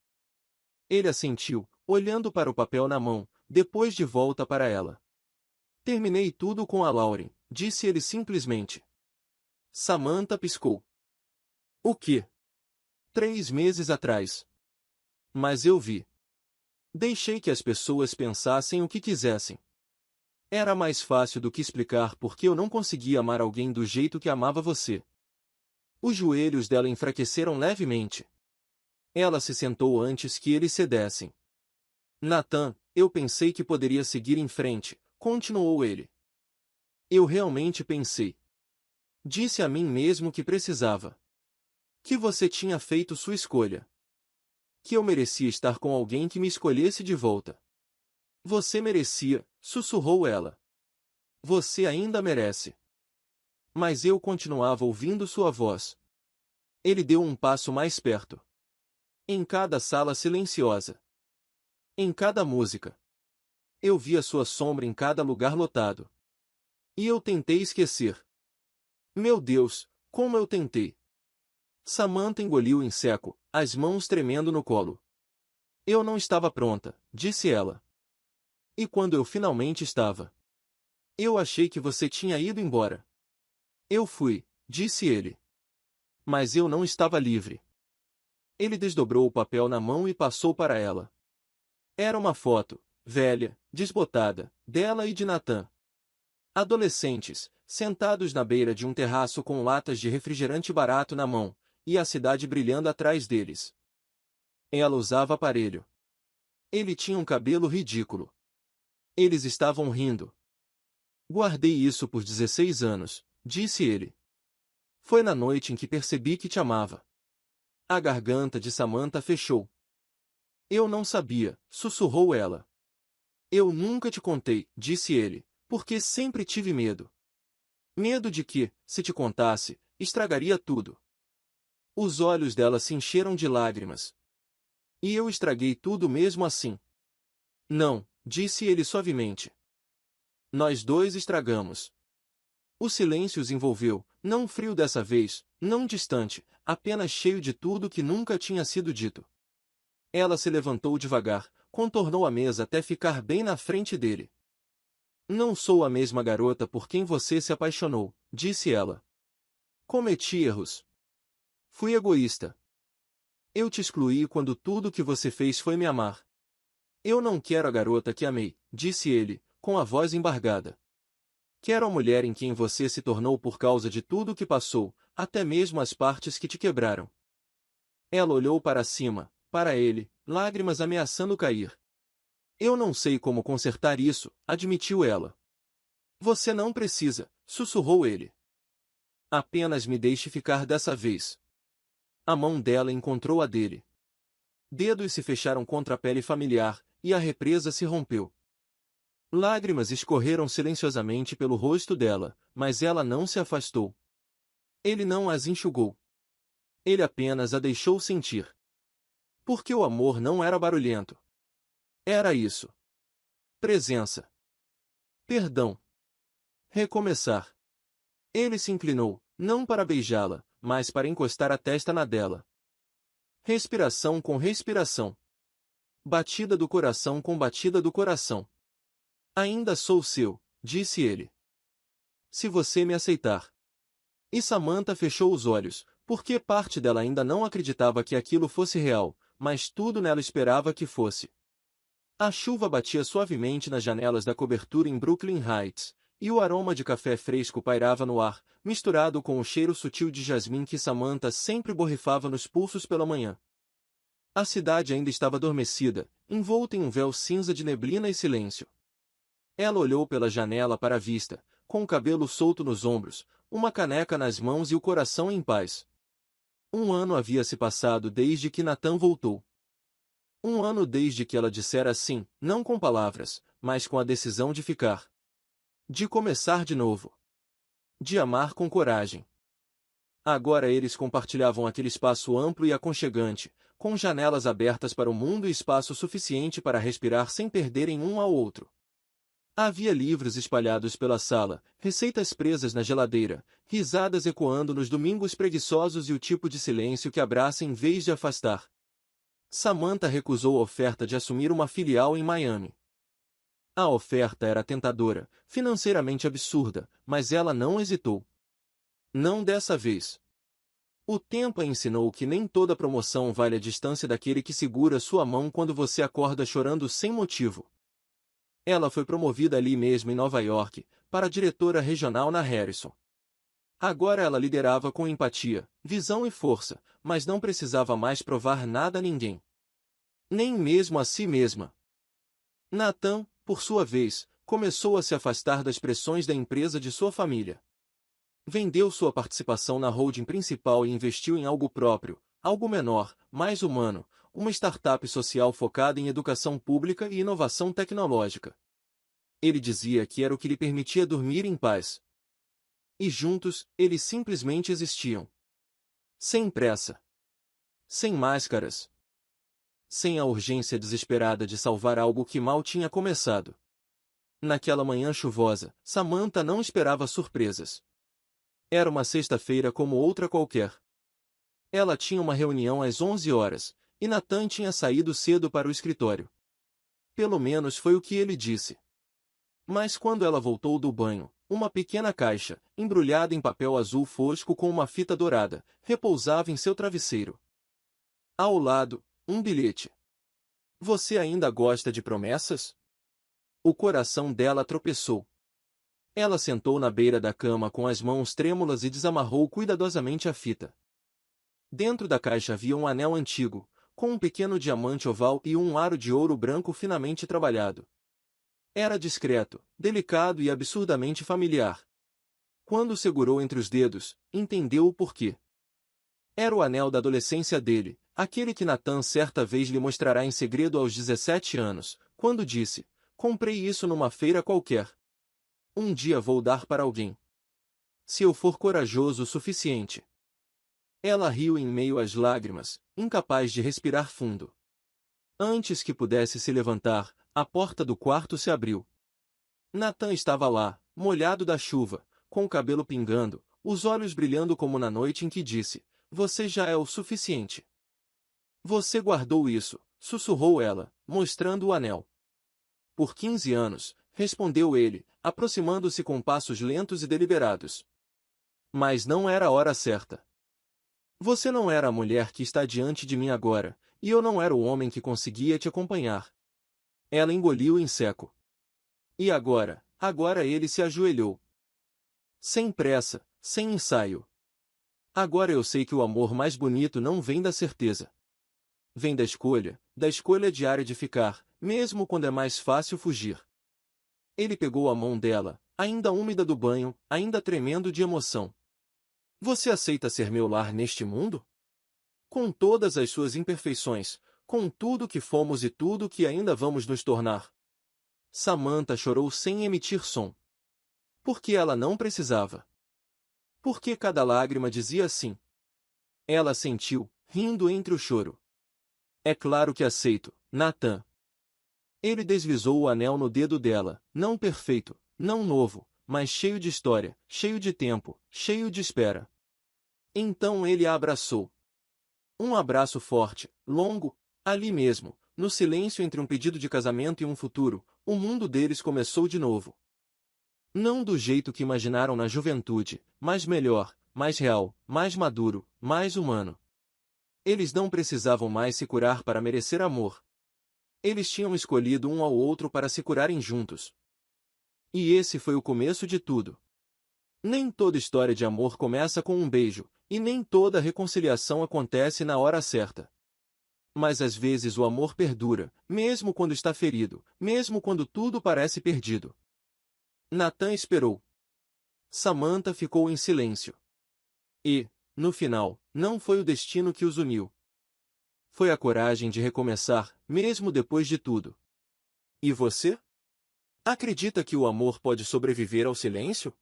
Ele assentiu, olhando para o papel na mão, depois de volta para ela. Terminei tudo com a Lauren, disse ele simplesmente. Samantha piscou. O quê? 3 meses atrás. Mas eu vi. Deixei que as pessoas pensassem o que quisessem. Era mais fácil do que explicar porque eu não conseguia amar alguém do jeito que amava você. Os joelhos dela enfraqueceram levemente. Ela se sentou antes que eles cedessem. Nathan, eu pensei que poderia seguir em frente, continuou ele. Eu realmente pensei. Disse a mim mesmo que precisava. Que você tinha feito sua escolha. Que eu merecia estar com alguém que me escolhesse de volta. Você merecia, sussurrou ela. Você ainda merece. Mas eu continuava ouvindo sua voz. Ele deu um passo mais perto. Em cada sala silenciosa. Em cada música. Eu via sua sombra em cada lugar lotado. E eu tentei esquecer. Meu Deus, como eu tentei. Samantha engoliu em seco, as mãos tremendo no colo. Eu não estava pronta, disse ela. E quando eu finalmente estava? Eu achei que você tinha ido embora. Eu fui, disse ele. Mas eu não estava livre. Ele desdobrou o papel na mão e passou para ela. Era uma foto, velha, desbotada, dela e de Nathan. Adolescentes, sentados na beira de um terraço com latas de refrigerante barato na mão, e a cidade brilhando atrás deles. Ela usava aparelho. Ele tinha um cabelo ridículo. Eles estavam rindo. Guardei isso por 16 anos, disse ele. Foi na noite em que percebi que te amava. A garganta de Samantha fechou. Eu não sabia, sussurrou ela. Eu nunca te contei, disse ele, porque sempre tive medo. Medo de que, se te contasse, estragaria tudo. Os olhos dela se encheram de lágrimas. E eu estraguei tudo mesmo assim. Não, disse ele suavemente. Nós dois estragamos. O silêncio os envolveu, não frio dessa vez, não distante, apenas cheio de tudo que nunca tinha sido dito. Ela se levantou devagar, contornou a mesa até ficar bem na frente dele. Não sou a mesma garota por quem você se apaixonou, disse ela. Cometi erros. Fui egoísta. Eu te excluí quando tudo que você fez foi me amar. Eu não quero a garota que amei, disse ele, com a voz embargada. Quero a mulher em quem você se tornou por causa de tudo o que passou, até mesmo as partes que te quebraram. Ela olhou para cima, para ele, lágrimas ameaçando cair. Eu não sei como consertar isso, admitiu ela. Você não precisa, sussurrou ele. Apenas me deixe ficar dessa vez. A mão dela encontrou a dele. Dedos se fecharam contra a pele familiar, e a represa se rompeu. Lágrimas escorreram silenciosamente pelo rosto dela, mas ela não se afastou. Ele não as enxugou. Ele apenas a deixou sentir. Porque o amor não era barulhento. Era isso. Presença. Perdão. Recomeçar. Ele se inclinou, não para beijá-la, mas para encostar a testa na dela. Respiração com respiração. Batida do coração com batida do coração. Ainda sou seu, disse ele. Se você me aceitar. E Samantha fechou os olhos, porque parte dela ainda não acreditava que aquilo fosse real, mas tudo nela esperava que fosse. A chuva batia suavemente nas janelas da cobertura em Brooklyn Heights, e o aroma de café fresco pairava no ar, misturado com o cheiro sutil de jasmim que Samantha sempre borrifava nos pulsos pela manhã. A cidade ainda estava adormecida, envolta em um véu cinza de neblina e silêncio. Ela olhou pela janela para a vista, com o cabelo solto nos ombros, uma caneca nas mãos e o coração em paz. 1 ano havia se passado desde que Nathan voltou. 1 ano desde que ela dissera sim, não com palavras, mas com a decisão de ficar. De começar de novo. De amar com coragem. Agora eles compartilhavam aquele espaço amplo e aconchegante, com janelas abertas para o mundo e espaço suficiente para respirar sem perderem um ao outro. Havia livros espalhados pela sala, receitas presas na geladeira, risadas ecoando nos domingos preguiçosos e o tipo de silêncio que abraça em vez de afastar. Samantha recusou a oferta de assumir uma filial em Miami. A oferta era tentadora, financeiramente absurda, mas ela não hesitou. Não dessa vez. O tempo a ensinou que nem toda promoção vale a distância daquele que segura sua mão quando você acorda chorando sem motivo. Ela foi promovida ali mesmo em Nova York, para diretora regional na Harrison. Agora ela liderava com empatia, visão e força, mas não precisava mais provar nada a ninguém. Nem mesmo a si mesma. Nathan, por sua vez, começou a se afastar das pressões da empresa de sua família. Vendeu sua participação na holding principal e investiu em algo próprio, algo menor, mais humano, uma startup social focada em educação pública e inovação tecnológica. Ele dizia que era o que lhe permitia dormir em paz. E juntos, eles simplesmente existiam. Sem pressa. Sem máscaras. Sem a urgência desesperada de salvar algo que mal tinha começado. Naquela manhã chuvosa, Samantha não esperava surpresas. Era uma sexta-feira como outra qualquer. Ela tinha uma reunião às 11 horas, e Nathan tinha saído cedo para o escritório. Pelo menos foi o que ele disse. Mas quando ela voltou do banho, uma pequena caixa, embrulhada em papel azul fosco com uma fita dourada, repousava em seu travesseiro. Ao lado, um bilhete. Você ainda gosta de promessas? O coração dela tropeçou. Ela sentou na beira da cama com as mãos trêmulas e desamarrou cuidadosamente a fita. Dentro da caixa havia um anel antigo, com um pequeno diamante oval e um aro de ouro branco finamente trabalhado. Era discreto, delicado e absurdamente familiar. Quando o segurou entre os dedos, entendeu o porquê. Era o anel da adolescência dele, aquele que Nathan certa vez lhe mostrará em segredo aos 17 anos, quando disse: comprei isso numa feira qualquer. Um dia vou dar para alguém. Se eu for corajoso o suficiente. Ela riu em meio às lágrimas, incapaz de respirar fundo. Antes que pudesse se levantar, a porta do quarto se abriu. Nathan estava lá, molhado da chuva, com o cabelo pingando, os olhos brilhando como na noite em que disse: você já é o suficiente. Você guardou isso, sussurrou ela, mostrando o anel. Por 15 anos, respondeu ele, aproximando-se com passos lentos e deliberados. Mas não era a hora certa. Você não era a mulher que está diante de mim agora, e eu não era o homem que conseguia te acompanhar. Ela engoliu em seco. E agora ele se ajoelhou. Sem pressa, sem ensaio. Agora eu sei que o amor mais bonito não vem da certeza. Vem da escolha diária de ficar, mesmo quando é mais fácil fugir. Ele pegou a mão dela, ainda úmida do banho, ainda tremendo de emoção. Você aceita ser meu lar neste mundo? Com todas as suas imperfeições, com tudo que fomos e tudo que ainda vamos nos tornar. Samantha chorou sem emitir som. Porque ela não precisava. Porque cada lágrima dizia sim. Ela sentiu, rindo entre o choro. É claro que aceito, Nathan. Ele deslizou o anel no dedo dela, não perfeito, não novo, mas cheio de história, cheio de tempo, cheio de espera. Então ele a abraçou. Um abraço forte, longo, ali mesmo, no silêncio entre um pedido de casamento e um futuro, o mundo deles começou de novo. Não do jeito que imaginaram na juventude, mas melhor, mais real, mais maduro, mais humano. Eles não precisavam mais se curar para merecer amor. Eles tinham escolhido um ao outro para se curarem juntos. E esse foi o começo de tudo. Nem toda história de amor começa com um beijo, e nem toda reconciliação acontece na hora certa. Mas às vezes o amor perdura, mesmo quando está ferido, mesmo quando tudo parece perdido. Nathan esperou. Samantha ficou em silêncio. E, no final, não foi o destino que os uniu. Foi a coragem de recomeçar, mesmo depois de tudo. E você? Acredita que o amor pode sobreviver ao silêncio?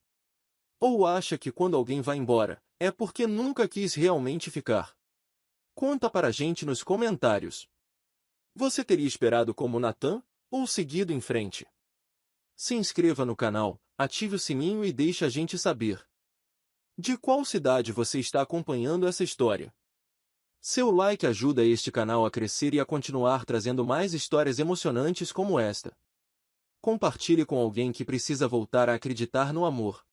Ou acha que quando alguém vai embora, é porque nunca quis realmente ficar? Conta para a gente nos comentários. Você teria esperado como Nathan, ou seguido em frente? Se inscreva no canal, ative o sininho e deixe a gente saber. De qual cidade você está acompanhando essa história? Seu like ajuda este canal a crescer e a continuar trazendo mais histórias emocionantes como esta. Compartilhe com alguém que precisa voltar a acreditar no amor.